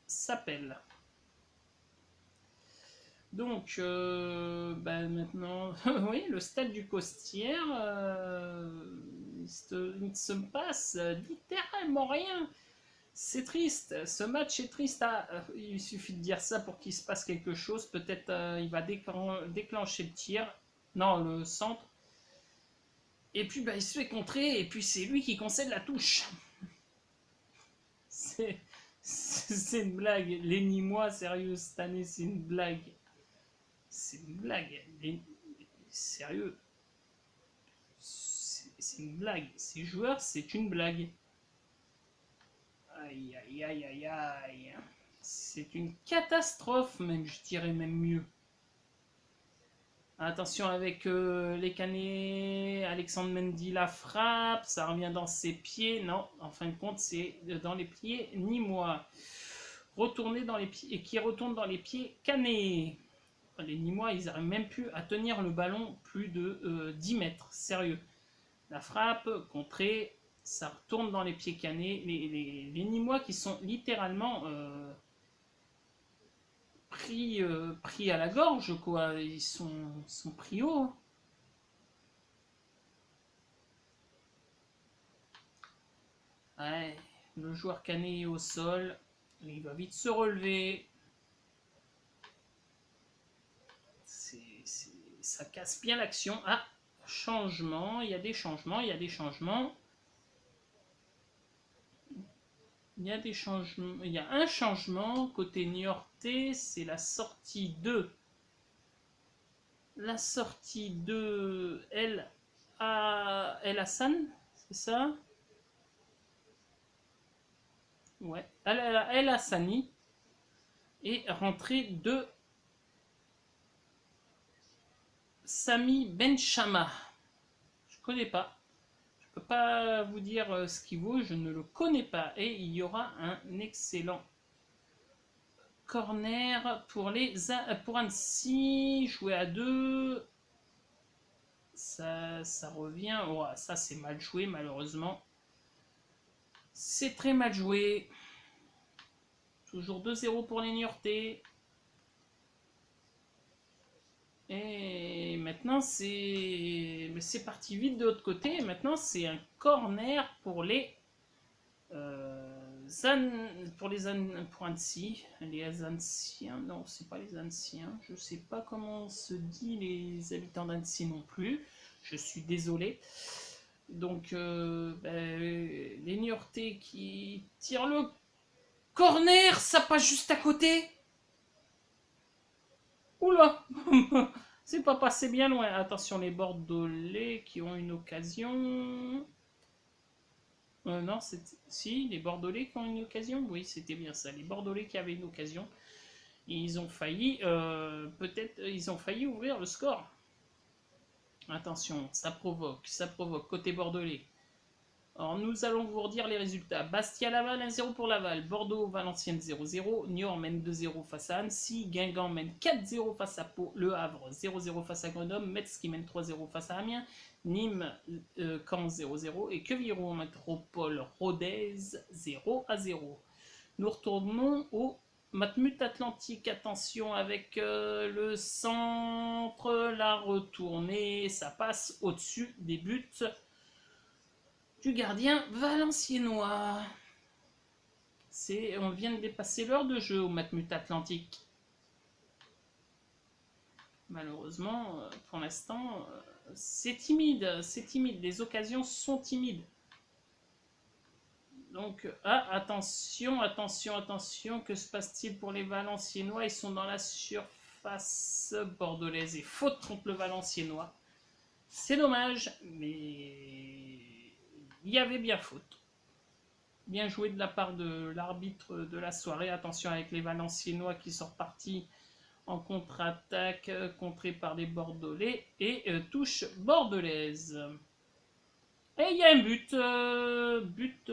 s'appellent. Donc, maintenant, oui, le stade du Costières, il ne se passe littéralement rien. C'est triste, ce match est triste. Il suffit de dire ça pour qu'il se passe quelque chose. Peut-être il va déclencher le tir, non, le centre. Et puis il se fait contrer, et puis c'est lui qui concède la touche. C'est une blague. Les Nîmois, sérieux, cette année, c'est une blague. C'est une blague. Sérieux. C'est une blague. Ces joueurs, c'est une blague. Aïe, aïe, aïe, aïe, aïe. C'est une catastrophe, même, je dirais même mieux. Attention avec les canets. Alexandre Mendy la frappe. Ça revient dans ses pieds. Non, en fin de compte, c'est dans les pieds Nîmois. Retourner dans les pieds. Et qui retourne dans les pieds Canet. Les Nîmois, ils n'arrivent même plus à tenir le ballon plus de 10 mètres. Sérieux. La frappe, contrée, ça retourne dans les pieds Canet. Les Nîmois qui sont littéralement pris à la gorge, quoi. Ils sont pris haut. Ouais, le joueur Canet est au sol. Il va vite se relever. Ça casse bien l'action. Ah, changement, il y a des changements. Il y a des changements. Il y a un changement côté Niortais, c'est la sortie de El Hassan, c'est ça? Ouais, El Hassani et rentrée de Sami Benchama. Je connais pas. Je peux pas vous dire ce qu'il vaut, je ne le connais pas. Et il y aura un excellent corner pour Annecy, joué à 2. Ça revient. Oh, ça, c'est mal joué, malheureusement. C'est très mal joué. Toujours 2-0 pour les Niortais. Et maintenant, c'est parti vite de l'autre côté. Et maintenant, c'est un corner pour les pour Annecy. Les Anciens. Non, c'est pas les Anciens. Je sais pas comment se dit les habitants d'Annecy non plus. Je suis désolé. Donc, les Niortais qui tirent le corner, ça passe juste à côté. Oula. C'est pas passé bien loin. Attention, les Bordelais qui ont une occasion. Non, si, les Bordelais qui ont une occasion. Oui, c'était bien ça. Les Bordelais qui avaient une occasion. Ils ont failli, peut-être, ils ont failli ouvrir le score. Attention, ça provoque, côté bordelais. Alors, nous allons vous redire les résultats. Bastia-Laval, 1-0 pour Laval. Bordeaux-Valenciennes, 0-0. Niort mène 2-0 face à Annecy. Guingamp mène 4-0 face à Pau. Le Havre, 0-0 face à Grenoble. Metz qui mène 3-0 face à Amiens. Nîmes, Caen, 0-0. Et Queviron, Métropole, Rodez, 0-0. Nous retournons au Matmut Atlantique. Attention avec le centre. La retournée, ça passe au-dessus des buts du gardien valenciennois. On vient de dépasser l'heure de jeu au Matmut Atlantique. Malheureusement, pour l'instant, c'est timide, les occasions sont timides. Donc, attention, que se passe-t-il pour les Valenciennois? Ils sont dans la surface bordelaise et faute contre le Valenciennois. C'est dommage, mais il y avait bien faute. Bien joué de la part de l'arbitre de la soirée. Attention avec les Valenciennois qui sont repartis en contre-attaque, contrés par les Bordelais et touche bordelaise. Et il y a un but.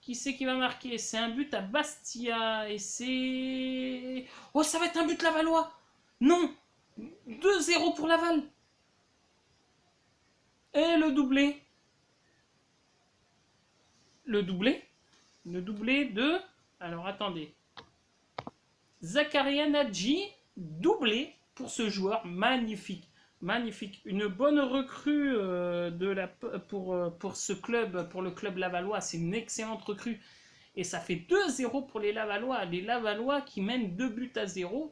Qui c'est qui va marquer? C'est un but à Bastia et c'est... Oh, ça va être un but Lavallois. Non, 2-0 pour Laval. Et le doublé. Le doublé de... Alors, attendez. Zakaria Nadji, doublé pour ce joueur. Magnifique. Une bonne recrue pour ce club, pour le club lavallois. C'est une excellente recrue. Et ça fait 2-0 pour les Lavallois. Les Lavallois qui mènent 2-0.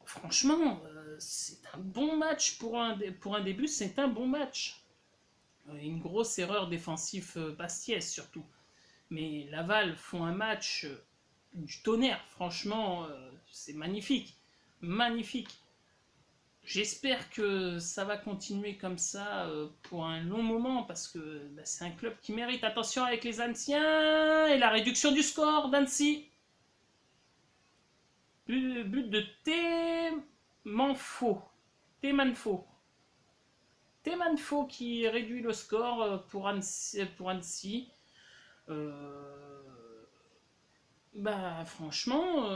Franchement, c'est un bon match pour un début. C'est un bon match. Une grosse erreur défensive bastiaise surtout. Mais Laval font un match du tonnerre. Franchement, c'est magnifique. J'espère que ça va continuer comme ça pour un long moment parce que c'est un club qui mérite. Attention avec les Anciens et la réduction du score d'Annecy. But de Temanfo qui réduit le score pour Annecy. Franchement,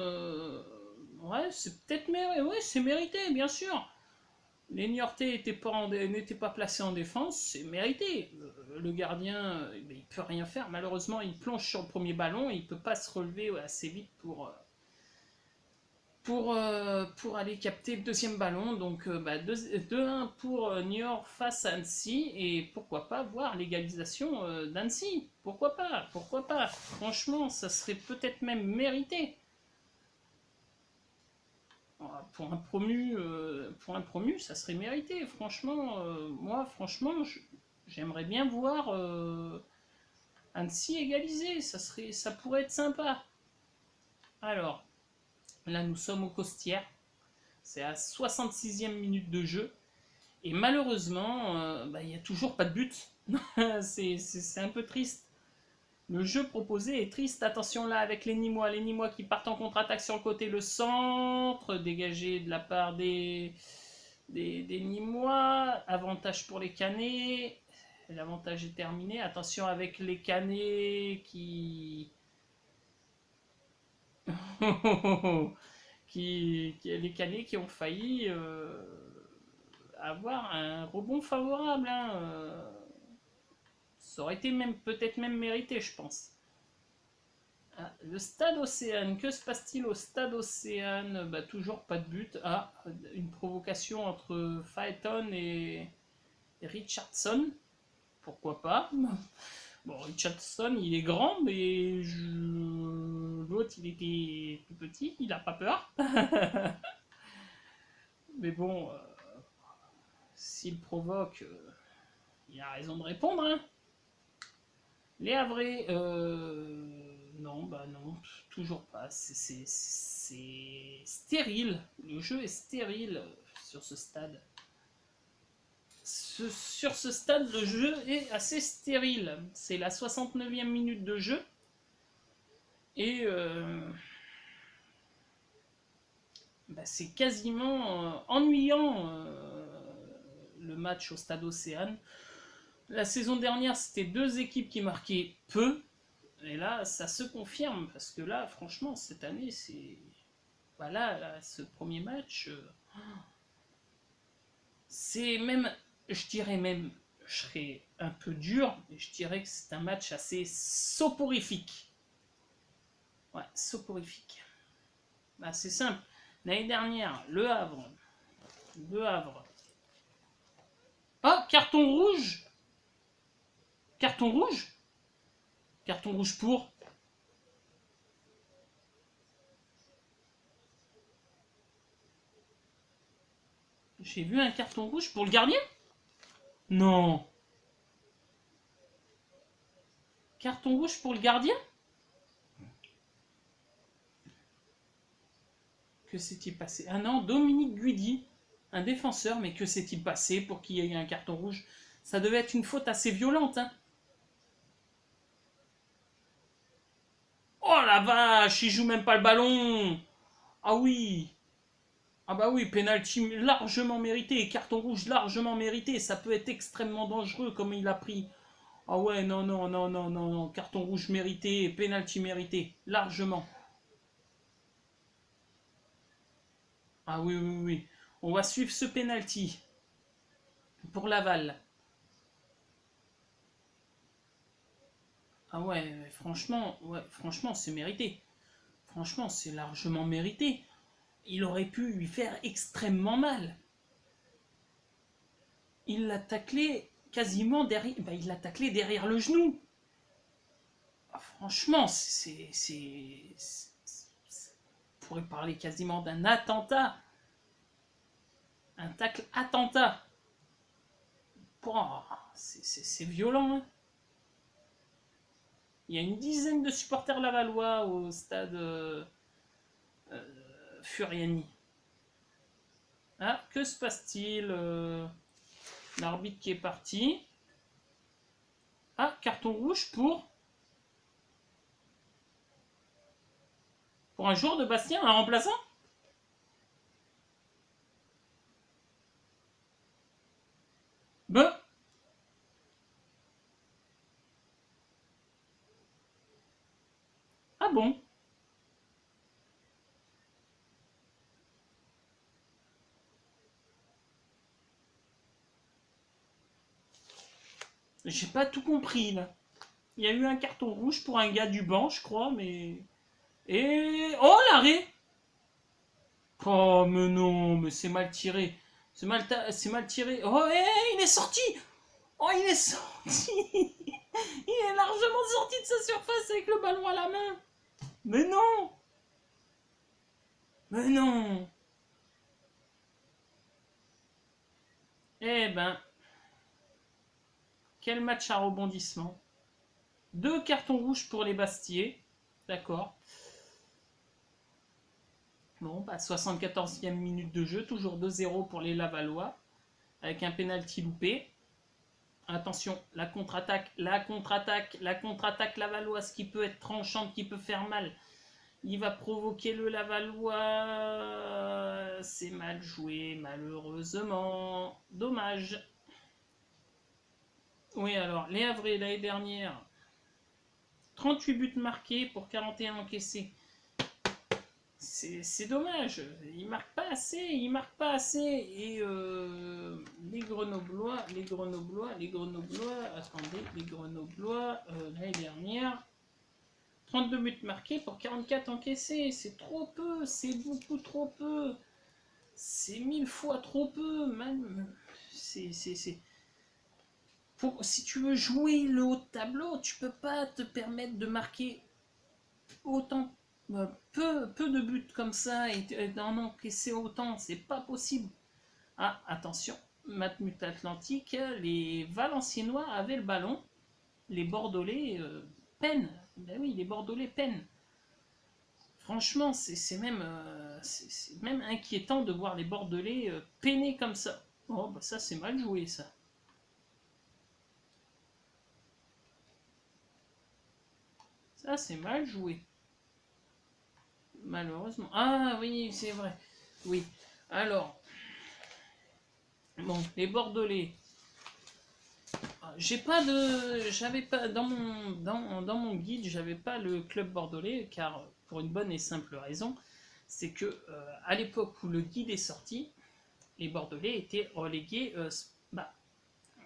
ouais, c'est peut-être mérité. Ouais, c'est mérité, bien sûr. Les Niortais n'étaient pas placés en défense, c'est mérité. Le gardien, il peut rien faire. Malheureusement, il plonge sur le premier ballon et il peut pas se relever assez vite pour aller capter le deuxième ballon. Donc 2-1 pour Niort face à Annecy. Et pourquoi pas voir l'égalisation d'Annecy. Pourquoi pas. Franchement, ça serait peut-être même mérité. Pour un promu, ça serait mérité. Franchement, moi, j'aimerais bien voir Annecy égalisé, ça pourrait être sympa. Alors, là nous sommes au Costières. C'est à 66e minute de jeu. Et malheureusement, il n'y a toujours pas de but. C'est un peu triste. Le jeu proposé est triste. Attention là avec les Nîmois qui partent en contre-attaque sur le côté. Le centre dégagé de la part des Nîmois. Avantage pour les Canets. L'avantage est terminé. Attention avec les Canets qui... les Canets qui ont failli avoir un rebond favorable. Hein. Ça aurait été même peut-être même mérité, je pense. Ah, le Stade Océane, que se passe-t-il au Stade Océane? Bah, toujours pas de but. Ah, une provocation entre Phaeton et Richardson. Pourquoi pas? Bon, Richardson, il est grand, mais l'autre, il était tout petit, il a pas peur. Mais bon, s'il provoque, il a raison de répondre. Hein. Les Havrais, non, bah non, toujours pas. C'est stérile. Le jeu est stérile sur ce stade. Sur ce stade, le jeu est assez stérile. C'est la 69e minute de jeu. Et bah, c'est quasiment ennuyant le match au stade Océane. La saison dernière, c'était deux équipes qui marquaient peu. Et là, ça se confirme. Parce que là, franchement, cette année, c'est... Voilà, là, ce premier match... c'est même... Je dirais même... Je serais un peu dur. Mais je dirais que c'est un match assez soporifique. Ouais, soporifique. Bah, c'est simple. L'année dernière, Le Havre. Le Havre. Ah, carton rouge. Carton rouge. Carton rouge pour. J'ai vu un carton rouge pour le gardien. Non. Carton rouge pour le gardien. Que s'est-il passé? Ah non, Dominique Guidi, un défenseur, mais que s'est-il passé pour qu'il y ait un carton rouge? Ça devait être une faute assez violente. Hein. Oh la vache, il joue même pas le ballon. Ah oui. Ah bah oui, penalty largement mérité, carton rouge largement mérité, ça peut être extrêmement dangereux comme il a pris. Ah ouais, non, non, non, non, non, non, carton rouge mérité, penalty mérité, largement. Ah oui, oui, oui. On va suivre ce penalty pour Laval. Ah ouais, franchement, c'est mérité. Franchement, c'est largement mérité. Il aurait pu lui faire extrêmement mal. Il l'a taclé quasiment derrière. Bah, il l'a taclé derrière le genou. Ah, franchement, on pourrait parler quasiment d'un attentat. Un tacle attentat. C'est violent. Hein. Il y a une dizaine de supporters lavallois au stade Furiani. Ah, que se passe-t-il L'arbitre qui est parti. Ah, carton rouge pour un joueur de Bastien, un remplaçant. Ben, ah bon. J'ai pas tout compris là. Il y a eu un carton rouge pour un gars du banc, je crois, mais... Et... Oh, l'arrêt. Oh, mais non, mais c'est mal tiré. C'est mal tiré. Oh, il est sorti. Oh, il est sorti. Il est largement sorti de sa surface avec le ballon à la main. Mais non. Mais non. Eh ben, quel match à rebondissement. 2 cartons rouges pour les Bastiers. D'accord. Bon, bah 74e minute de jeu, toujours 2-0 pour les Lavallois, avec un penalty loupé. Attention, la contre-attaque, la contre-attaque, la contre-attaque lavalloise qui peut être tranchante, qui peut faire mal. Il va provoquer le Lavallois. C'est mal joué, malheureusement. Dommage. Oui, alors, les Havrais, l'année dernière, 38 buts marqués pour 41 encaissés. C'est dommage, il marque pas assez, il marque pas assez. Et les Grenoblois, attendez, les Grenoblois, l'année dernière, 32 buts marqués pour 44 encaissés, c'est trop peu, c'est beaucoup trop peu, c'est 1000 fois trop peu, même, si tu veux jouer le haut de tableau, tu peux pas te permettre de marquer autant peu de buts comme ça et d'en encaisser autant, c'est pas possible. Ah, attention, Matmut Atlantique, les Valenciennois avaient le ballon, les Bordelais peinent. Ben oui, les Bordelais peinent. Franchement, c'est même inquiétant de voir les Bordelais peiner comme ça. Oh, bah ça, c'est mal joué, ça. Ça, c'est mal joué. Malheureusement. Ah oui, c'est vrai. Oui. Alors, bon, les Bordelais. J'avais pas dans mon guide, j'avais pas le club bordelais, car pour une bonne et simple raison, c'est que à l'époque où le guide est sorti, les Bordelais étaient relégués bah,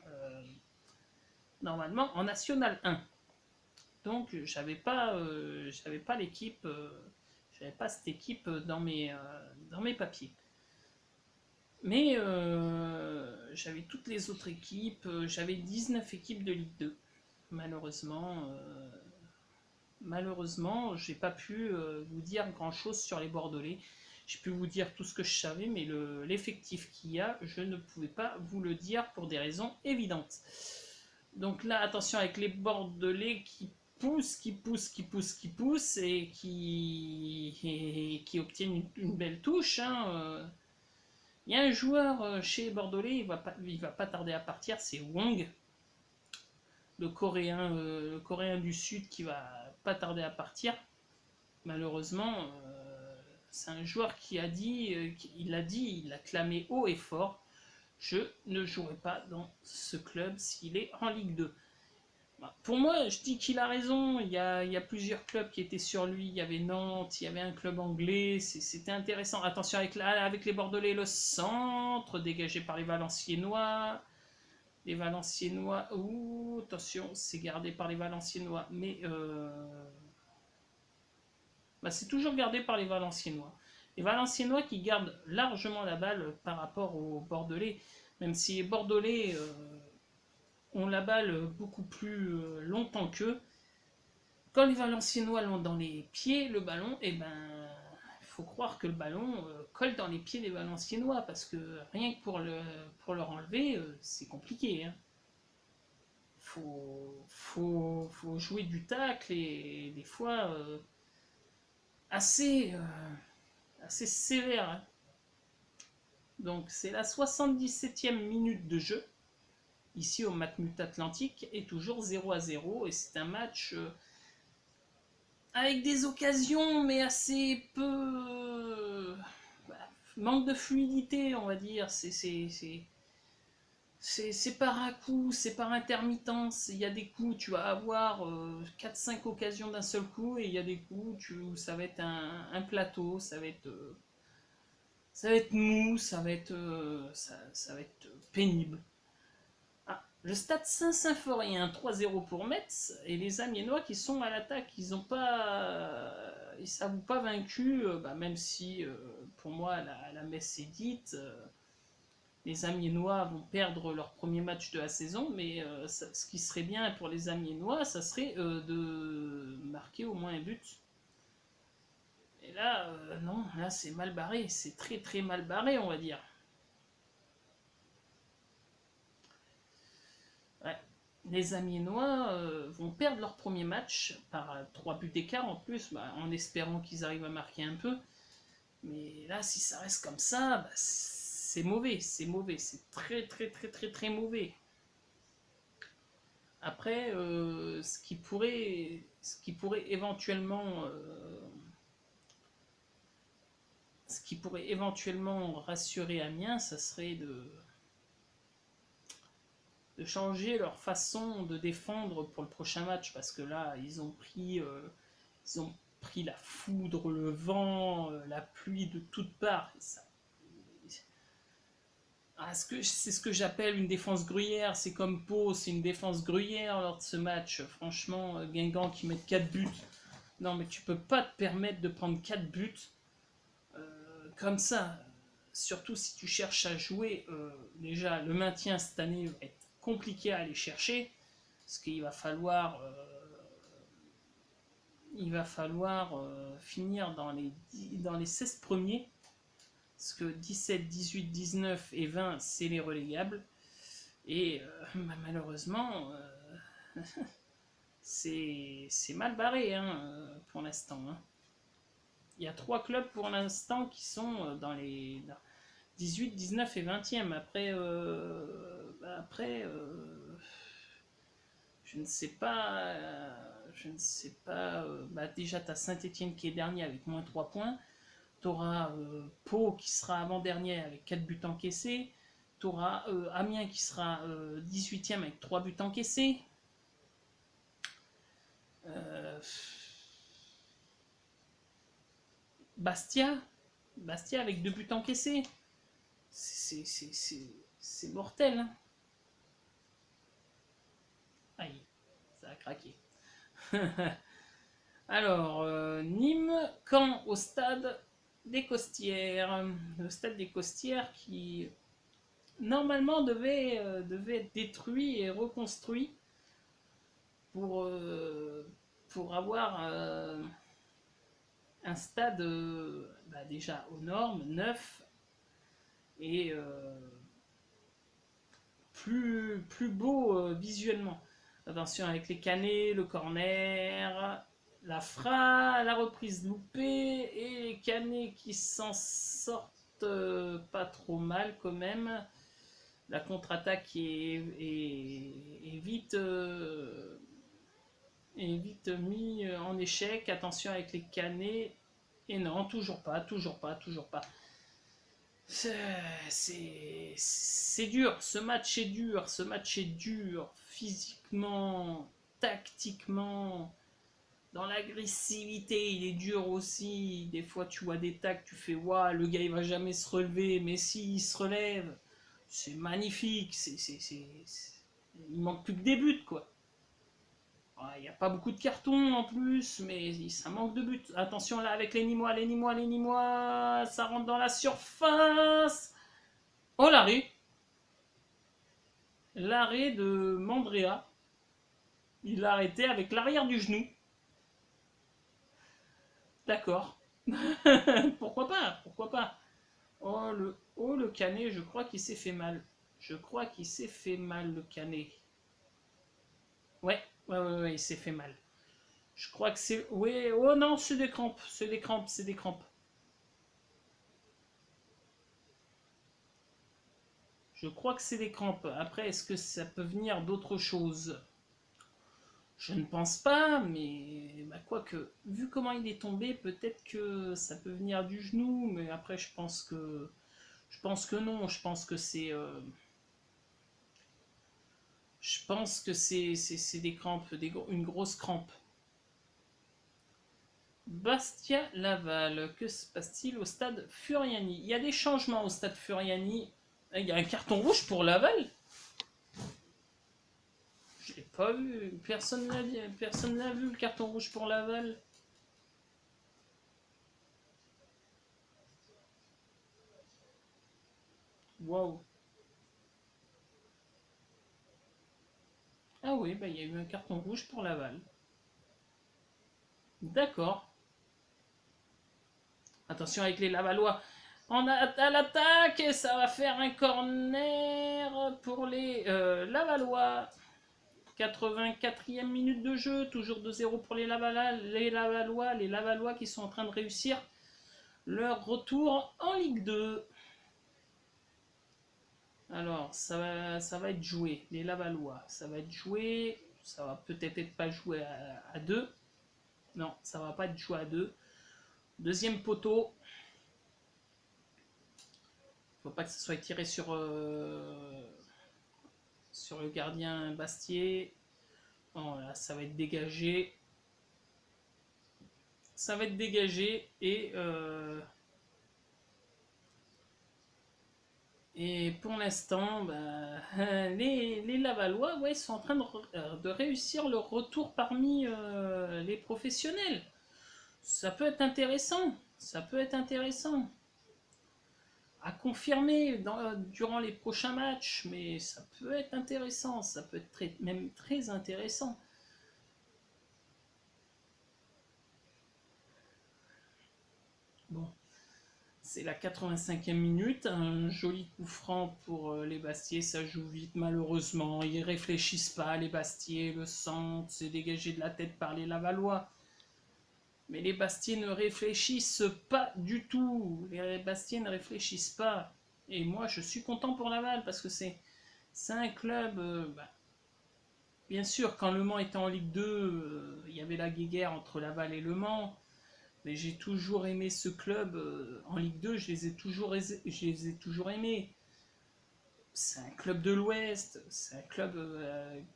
euh, normalement en National 1. Donc j'avais pas l'équipe, j'avais pas cette équipe dans mes papiers. Mais j'avais toutes les autres équipes, j'avais 19 équipes de Ligue 2. Malheureusement, j'ai pas pu vous dire grand chose sur les Bordelais. J'ai pu vous dire tout ce que je savais, mais l'effectif qu'il y a, je ne pouvais pas vous le dire pour des raisons évidentes. Donc là, attention avec les Bordelais qui poussent et qui obtiennent une belle touche. Hein. Il y a un joueur chez Bordelais, il va pas tarder à partir, c'est Wong, le Coréen du Sud qui va pas tarder à partir. Malheureusement, c'est un joueur qui a dit, il a clamé haut et fort, je ne jouerai pas dans ce club s'il est en Ligue 2. Pour moi, je dis qu'il a raison. Il y a plusieurs clubs qui étaient sur lui. Il y avait Nantes, il y avait un club anglais. C'était intéressant. Attention avec les Bordelais, le centre dégagé par les Valenciennois. Les Valenciennois. Ouh, attention, c'est gardé par les Valenciennois. Mais c'est toujours gardé par les Valenciennois. Les Valenciennois qui gardent largement la balle par rapport aux Bordelais. Même si les Bordelais ont la balle beaucoup plus longtemps qu'eux. Quand les Valenciennois l'ont dans les pieds, le ballon, il faut croire que le ballon colle dans les pieds des Valenciennois, parce que rien que pour leur enlever, c'est compliqué. Hein. Faut jouer du tacle et des fois assez sévère. Hein. Donc c'est la 77e minute de jeu. Ici au Matmut Atlantique, est toujours 0-0 et c'est un match avec des occasions mais assez peu manque de fluidité, on va dire. C'est par à coup, c'est par intermittence. Il y a des coups, tu vas avoir 4-5 occasions d'un seul coup, et il y a des coups où ça va être un plateau, ça va être mou, ça va être pénible. Le Stade Saint-Symphorien 3-0 pour Metz, et les Amiénois qui sont à l'attaque, ils n'ont pas, ils s'avouent pas vaincus, même si pour moi la messe est dite. Les Amiénois vont perdre leur premier match de la saison, mais ce qui serait bien pour les Amiénois, ça serait de marquer au moins un but. Et là, non, là c'est mal barré, c'est très très mal barré, on va dire. Ouais. les Amiénois vont perdre leur premier match par 3 buts d'écart en plus, bah, en espérant qu'ils arrivent à marquer un peu. Mais là, si ça reste comme ça, bah, c'est mauvais, c'est mauvais, c'est très très très très très mauvais. Après, ce qui pourrait éventuellement rassurer Amiens, ça serait de changer leur façon de défendre pour le prochain match, parce que là, ils ont pris la foudre, le vent, la pluie de toutes parts. C'est ce que j'appelle une défense gruyère. C'est comme Pau, c'est une défense gruyère lors de ce match. Franchement, Guingamp qui met 4 buts. Non, mais tu peux pas te permettre de prendre 4 buts comme ça. Surtout si tu cherches à jouer. Déjà, le maintien cette année va être compliqué à aller chercher. Parce qu'il va falloir. Finir dans les 16 premiers. Parce que 17, 18, 19 et 20, c'est les relégables. Et bah, malheureusement, c'est mal barré pour l'instant. Hein. Il y a 3 clubs pour l'instant qui sont dans les 18, 19 et 20e. Après, je ne sais pas. Bah, déjà, tu as Saint-Etienne qui est dernier avec moins 3 points. Tu auras Pau qui sera avant-dernier avec 4 buts encaissés. Tu auras Amiens qui sera 18e avec 3 buts encaissés. Bastia avec 2 buts encaissés. C'est mortel. Hein. Aïe, ça a craqué. Alors, Nîmes, Caen au stade des Costières. Le stade des Costières qui normalement devait être détruit et reconstruit pour avoir un stade bah déjà aux normes, neuf et plus beau visuellement. Attention avec les canets, le corner, la reprise loupée et les canets qui s'en sortent pas trop mal quand même. La contre-attaque est vite mis en échec. Attention avec les canets. Et non, toujours pas. C'est dur, ce match est dur, physiquement, tactiquement, dans l'agressivité, il est dur aussi. Des fois, tu vois des tacs, tu fais waouh, le gars il va jamais se relever, mais si il se relève, c'est magnifique. Il manque plus que des buts, quoi. Il n'y a pas beaucoup de cartons en plus, mais ça manque de buts. Attention là avec les Nîmois, ça rentre dans la surface. Oh l'arrêt de Mandrea. Il l'a arrêté avec l'arrière du genou. D'accord. Pourquoi pas. Oh le Canet, je crois qu'il s'est fait mal. Le Canet. Ouais, il s'est fait mal. Je crois que c'est... Oui, oh non, c'est des crampes. Je crois que c'est des crampes. Après, est-ce que ça peut venir d'autre chose? Je ne pense pas, mais bah, quoique, vu comment il est tombé, peut-être que ça peut venir du genou, mais après, je pense que non. Je pense que c'est des crampes, une grosse crampe. Bastia Laval, que se passe-t-il au stade Furiani? Il y a des changements au stade Furiani. Il y a un carton rouge pour Laval. Je l'ai pas vu. Personne n'a vu le carton rouge pour Laval. Waouh. Ah oui, bah il y a eu un carton rouge pour Laval. D'accord. Attention avec les Lavallois. On a à l'attaque et ça va faire un corner pour les Lavallois. 84e minute de jeu, toujours 2-0 pour les Lavallois qui sont en train de réussir leur retour en Ligue 2. Alors, ça va être joué, les Lavallois, ça va être joué, ça va peut-être être pas joué à 2. Non, ça va pas être joué à 2. Deuxième poteau. Faut pas que ça soit tiré sur le gardien Bastier. Bon, là, ça va être dégagé. Ça va être dégagé et pour l'instant, bah, les Lavallois, ouais, sont en train de réussir leur retour parmi les professionnels. Ça peut être intéressant. Ça peut être intéressant. À confirmer durant les prochains matchs, mais ça peut être intéressant. Ça peut être même très intéressant. Bon. C'est la 85e minute, un joli coup franc pour les Bastiers, ça joue vite malheureusement, ils réfléchissent pas, les Bastiers, le centre, c'est dégagé de la tête par les Lavallois. Mais les Bastiers ne réfléchissent pas du tout, les Bastiers ne réfléchissent pas. Et moi je suis content pour Laval parce que c'est un club, bien sûr quand Le Mans était en Ligue 2, il y avait la guéguerre entre Laval et Le Mans. Mais j'ai toujours aimé ce club en Ligue 2, je les ai toujours aimés. C'est un club de l'Ouest, c'est un club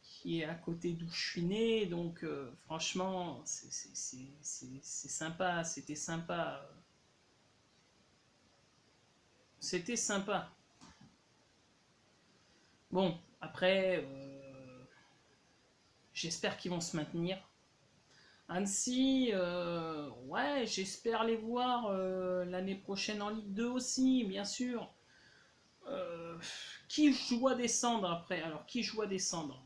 qui est à côté d'où je suis né, donc franchement, c'est sympa, c'était sympa. C'était sympa. Bon, après, j'espère qu'ils vont se maintenir. Annecy, ouais, j'espère les voir l'année prochaine en Ligue 2 aussi, bien sûr. Qui joue à descendre après? Alors, qui joue à descendre?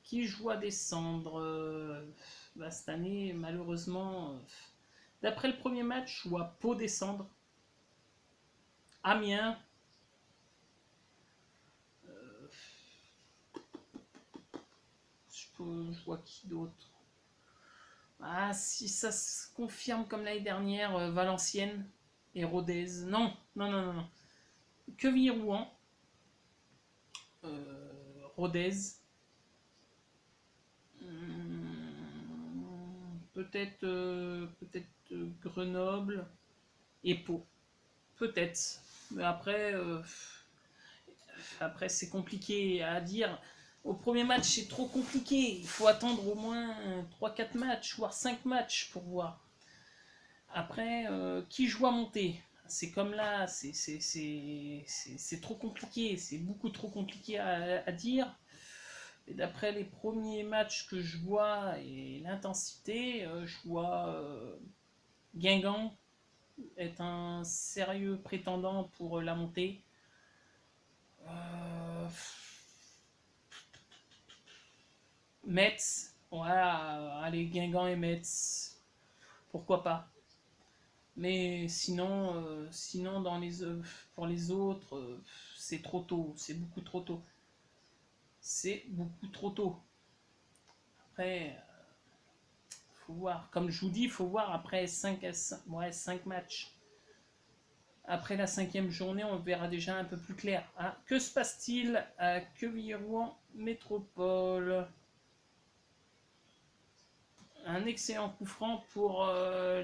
Qui joue à descendre cette année, malheureusement, d'après le premier match, je vois Pau descendre. Amiens. Je vois qui d'autre? Ah, si ça se confirme comme l'année dernière, Valenciennes et Rodez. Non, non, non, non, non. Quevilly-Rouen, Rodez, peut-être Grenoble et Pau. Peut-être. Mais après c'est compliqué à dire. Au premier match, c'est trop compliqué. Il faut attendre au moins 3-4 matchs, voire 5 matchs pour voir. Après, qui joue à monter? C'est comme là, c'est trop compliqué. C'est beaucoup trop compliqué à dire. Et d'après les premiers matchs que je vois et l'intensité, je vois Guingamp est un sérieux prétendant pour la montée. Metz, ouais, allez, Guingamp et Metz, pourquoi pas. Mais sinon pour les autres, c'est trop tôt, c'est beaucoup trop tôt. C'est beaucoup trop tôt. Après, faut voir. Comme je vous dis, il faut voir après 5 matchs. Après la 5e journée, on verra déjà un peu plus clair. Hein. Que se passe-t-il à Quevilly-Rouen Métropole? Un excellent coup franc pour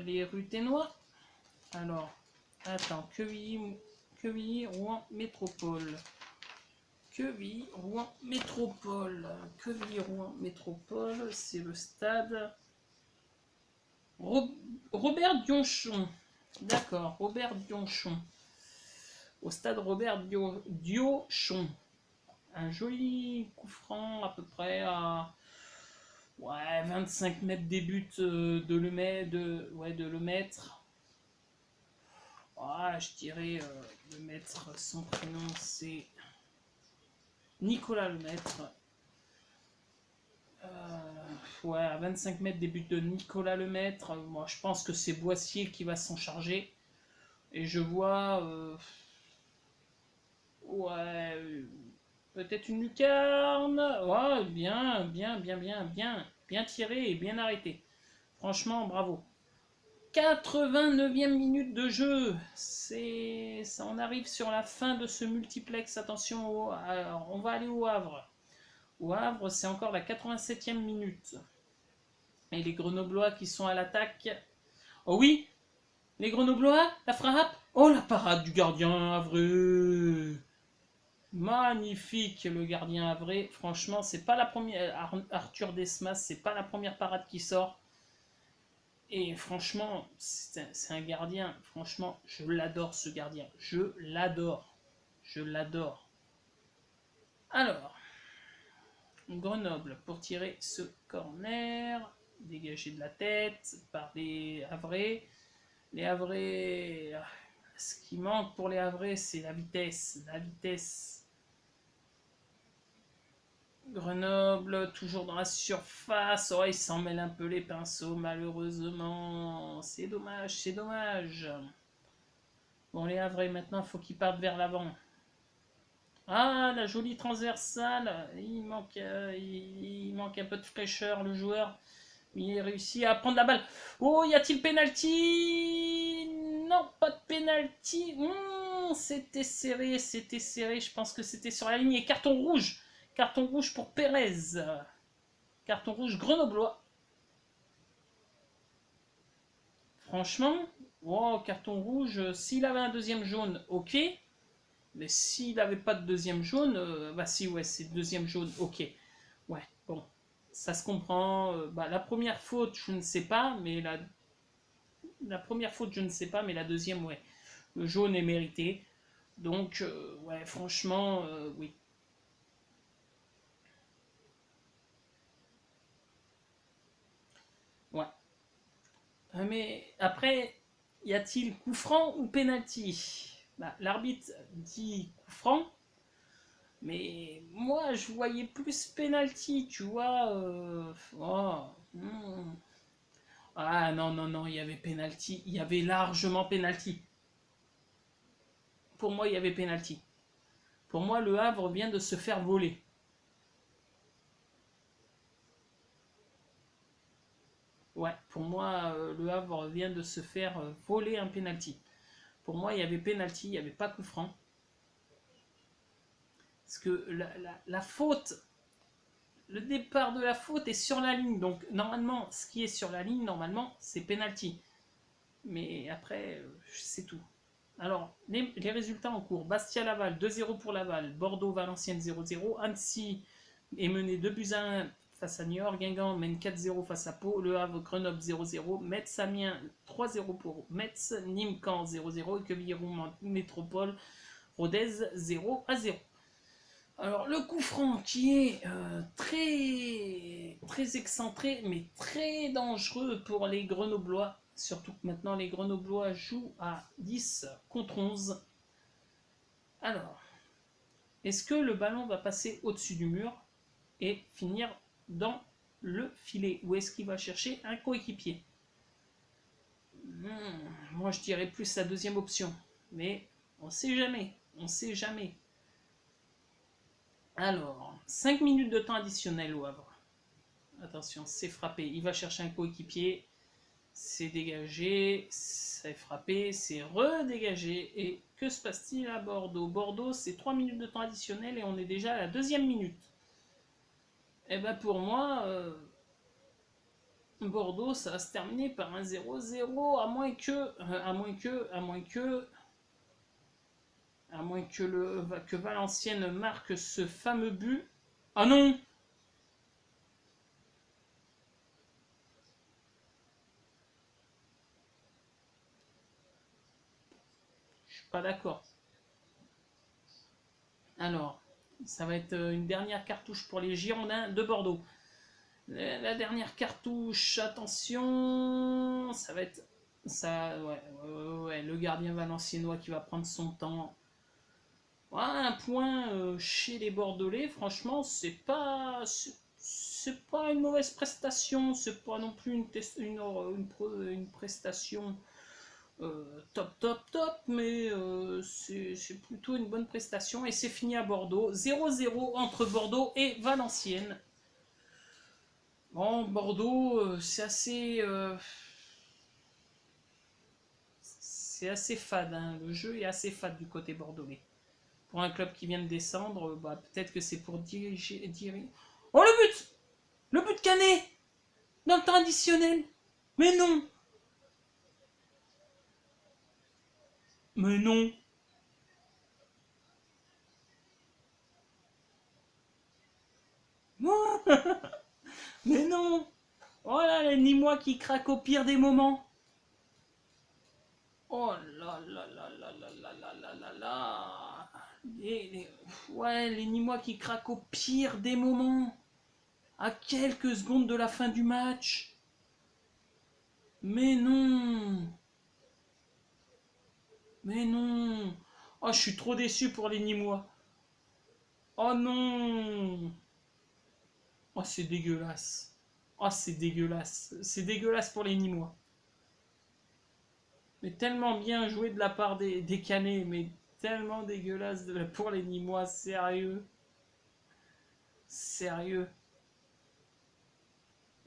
les Ruténois. Alors, attends, Quevilly-Rouen Métropole. Quevilly-Rouen Métropole. Quevilly-Rouen Métropole, c'est le stade Robert Dionchon. D'accord, Robert Dionchon. Au stade Robert Dionchon. Un joli coup franc à peu près à 25 mètres des buts de le mettre. Je dirais le maître, son prénom c'est Nicolas Lemaître. À 25 mètres des buts de Nicolas Lemaître. Moi je pense que c'est Boissier qui va s'en charger. Et je vois Peut-être une lucarne. Ouais, bien, bien, bien, bien, bien. Bien tiré et bien arrêté. Franchement, bravo. 89e minute de jeu. Ça, on arrive sur la fin de ce multiplex. Attention, alors, on va aller au Havre. Au Havre, c'est encore la 87e minute. Et les Grenoblois qui sont à l'attaque. Oh oui, les Grenoblois, la frappe. Oh, la parade du gardien Havreux. Magnifique le gardien Havreux. Franchement, c'est pas la première. Arthur Desmas, c'est pas la première parade qui sort. Et franchement, c'est un gardien. Franchement, je l'adore ce gardien. Je l'adore. Je l'adore. Alors, Grenoble pour tirer ce corner. Dégagé de la tête par les Havrais. Les Havrais. Ce qui manque pour les Havrais, c'est la vitesse. La vitesse. Grenoble, toujours dans la surface. Oh, il s'en mêle un peu les pinceaux, malheureusement. C'est dommage, c'est dommage. Bon, les Havrais, maintenant, il faut qu'ils partent vers l'avant. Ah, la jolie transversale. Il manque un peu de fraîcheur, le joueur. Il réussit à prendre la balle. Oh, y a-t-il penalty? Non, pas de penalty. C'était serré, c'était serré. Je pense que c'était sur la ligne. Et carton rouge. Carton rouge pour Pérez. Carton rouge grenoblois. Franchement, oh, carton rouge. S'il avait un deuxième jaune, ok. Mais s'il n'avait pas de deuxième jaune, bah si, ouais, c'est deuxième jaune, ok. Ouais, bon, ça se comprend. Bah, la première faute, je ne sais pas, mais la première faute, je ne sais pas, mais la deuxième, ouais. Le jaune est mérité. Donc, ouais, franchement, oui. Ouais. Mais après, y a-t-il coup franc ou penalty? Bah, l'arbitre dit coup franc, mais moi je voyais plus penalty, tu vois. Oh, Ah non, non, non, il y avait penalty, il y avait largement penalty. Pour moi, il y avait penalty. Pour moi, le Havre vient de se faire voler. Ouais, pour moi, le Havre vient de se faire voler un penalty. Pour moi, il y avait penalty, il n'y avait pas coup franc. Parce que la faute, le départ de la faute est sur la ligne. Donc, normalement, ce qui est sur la ligne, normalement, c'est penalty. Mais après, c'est tout. Alors, les résultats en cours. Bastia-Laval, 2-0 pour Laval. Bordeaux-Valenciennes, 0-0. Annecy est mené 2-1 face à Niort. Guingamp mène 4-0 face à Pau. Le Havre-Grenoble, 0-0. Metz-Amiens, 3-0 pour Metz. Nîmes-Caen, 0-0. Et Quevilly-Rouen-Métropole, Rodez, 0-0. Alors, le coup franc qui est très, très excentré, mais très dangereux pour les Grenoblois. Surtout que maintenant, les Grenoblois jouent à 10 contre 11. Alors, est-ce que le ballon va passer au-dessus du mur et finir dans le filet? Ou est-ce qu'il va chercher un coéquipier? Moi, je dirais plus la deuxième option. Mais on ne sait jamais. On ne sait jamais. Alors, 5 minutes de temps additionnel au Havre. Attention, c'est frappé. Il va chercher un coéquipier. C'est dégagé. C'est frappé. C'est redégagé. Et que se passe-t-il à Bordeaux? Bordeaux, c'est 3 minutes de temps additionnel et on est déjà à la deuxième minute. Et ben pour moi, Bordeaux, ça va se terminer par un 0-0, à moins que, que Valenciennes marque ce fameux but. Ah non! Je suis pas d'accord. Alors, ça va être une dernière cartouche pour les Girondins de Bordeaux. La dernière cartouche, attention, ça va être ça, ouais, le gardien valenciennois qui va prendre son temps. Ouais, un point chez les Bordelais, franchement, c'est pas une mauvaise prestation, c'est pas non plus une prestation top, mais c'est plutôt une bonne prestation. Et c'est fini à Bordeaux. 0-0 entre Bordeaux et Valenciennes. Bon, Bordeaux, c'est assez fade, hein. Le jeu est assez fade du côté bordelais. Pour un club qui vient de descendre, bah, peut-être que c'est pour diriger. Oh, le but! Le but Canet! Dans le temps additionnel! Mais non! Mais non! Mais non! Oh là, les Nîmois qui craquent au pire des moments! Oh là là là là là là là là là là! Ouais, les Nîmois qui craquent au pire des moments! À quelques secondes de la fin du match! Mais non! Mais non! Oh, je suis trop déçu pour les Nîmois! Oh non! Oh, c'est dégueulasse! Oh, c'est dégueulasse! C'est dégueulasse pour les Nîmois! Mais tellement bien joué de la part des Canets, mais tellement dégueulasse pour les Nîmois, sérieux. Sérieux.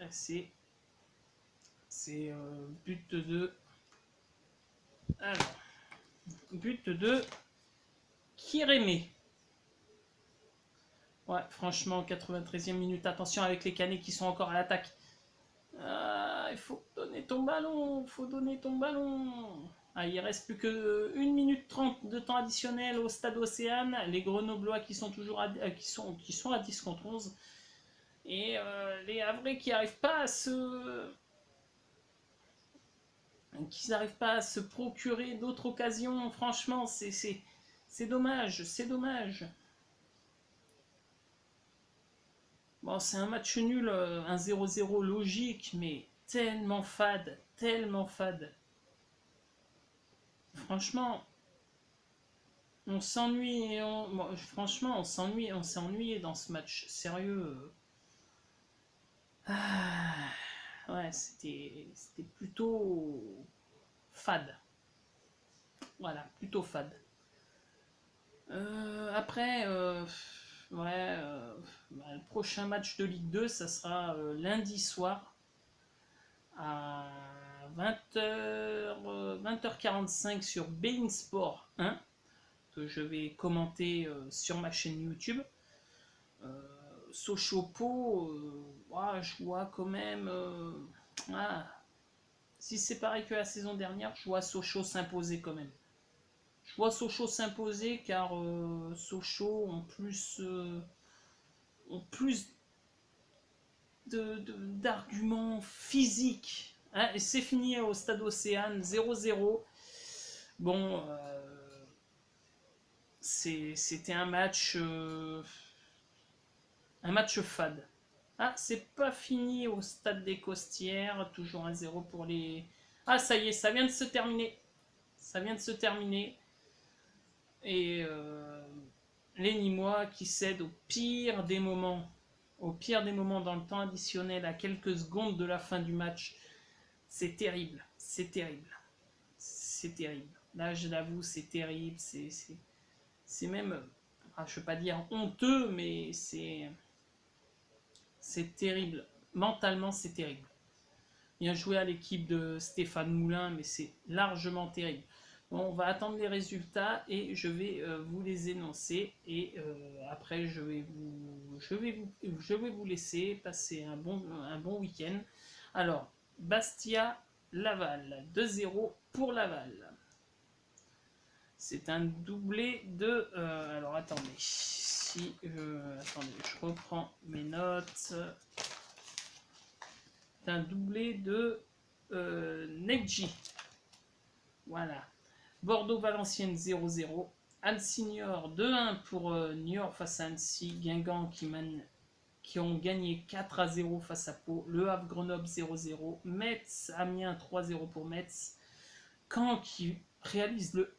C'est but de... Alors, but de Kirémé. Ouais, franchement, 93e minute. Attention avec les Canets qui sont encore à l'attaque. Ah, il faut donner ton ballon. Faut donner ton ballon. Ah, il reste plus que 1 minute 30 de temps additionnel au stade Océane. Les Grenoblois qui sont toujours qui sont à 10 contre 11. Et les Havrais qui n'arrivent pas à se procurer d'autres occasions. Franchement, c'est dommage, c'est dommage. Bon, c'est un match nul, un 0-0 logique, mais tellement fade, tellement fade. Franchement, on s'ennuie, bon, franchement, on s'est ennuyé dans ce match, sérieux. Ah, ouais, c'était plutôt fade. Voilà, plutôt fade. Après, ouais, bah, le prochain match de Ligue 2, ça sera lundi soir à 20h45 sur Bein Sport 1, que je vais commenter sur ma chaîne YouTube. Sochaux-Pau, ouais, je vois quand même. Ah, si c'est pareil que la saison dernière, je vois Sochaux s'imposer quand même. Je vois Sochaux s'imposer car Sochaux ont plus d'arguments physiques. Hein, et c'est fini au stade Océane, 0-0. Bon, c'était un match fade. Ah, c'est pas fini au stade des Costières, toujours 1-0 pour les... Ah, ça y est, ça vient de se terminer. Ça vient de se terminer. Et les Nîmois qui cèdent au pire des moments. Au pire des moments dans le temps additionnel, à quelques secondes de la fin du match. C'est terrible. C'est terrible. C'est terrible. Là, je l'avoue, c'est terrible. C'est même... je ne veux pas dire honteux, mais c'est terrible. Mentalement, c'est terrible. Bien joué à l'équipe de Stéphane Moulin, mais c'est largement terrible. Bon, on va attendre les résultats et je vais vous les énoncer. Et après, je vais vous laisser passer un bon week-end. Alors, Bastia-Laval, 2-0 pour Laval. C'est un doublé de... alors, attendez. Attendez, je reprends mes notes. C'est un doublé de Nedji. Voilà. Bordeaux-Valenciennes 0-0. Annecy-Niort 2-1 pour Niort face à Annecy. Guingamp qui ont gagné 4-0 face à Pau. Le Havre-Grenoble 0-0. Metz-Amiens 3-0 pour Metz. Caen qui réalise le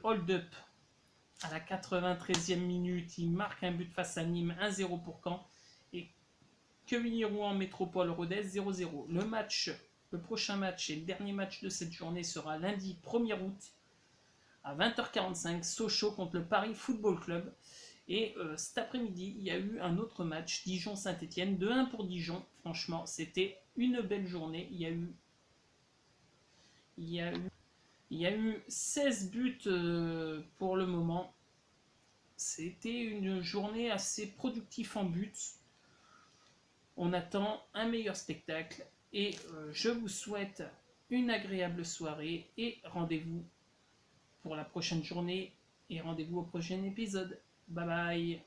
hold-up à la 93e minute. Il marque un but face à Nîmes 1-0 pour Caen. Et Quevilly-Rouen Métropole Rodez 0-0. Le match Le prochain match et le dernier match de cette journée sera lundi 1er août à 20h45, Sochaux contre le Paris Football Club. Et cet après-midi, il y a eu un autre match, Dijon-Saint-Etienne, 2-1 pour Dijon. Franchement, c'était une belle journée. Il y a eu 16 buts pour le moment. C'était une journée assez productive en buts. On attend un meilleur spectacle et je vous souhaite une agréable soirée et rendez-vous pour la prochaine journée et rendez-vous au prochain épisode. Bye bye.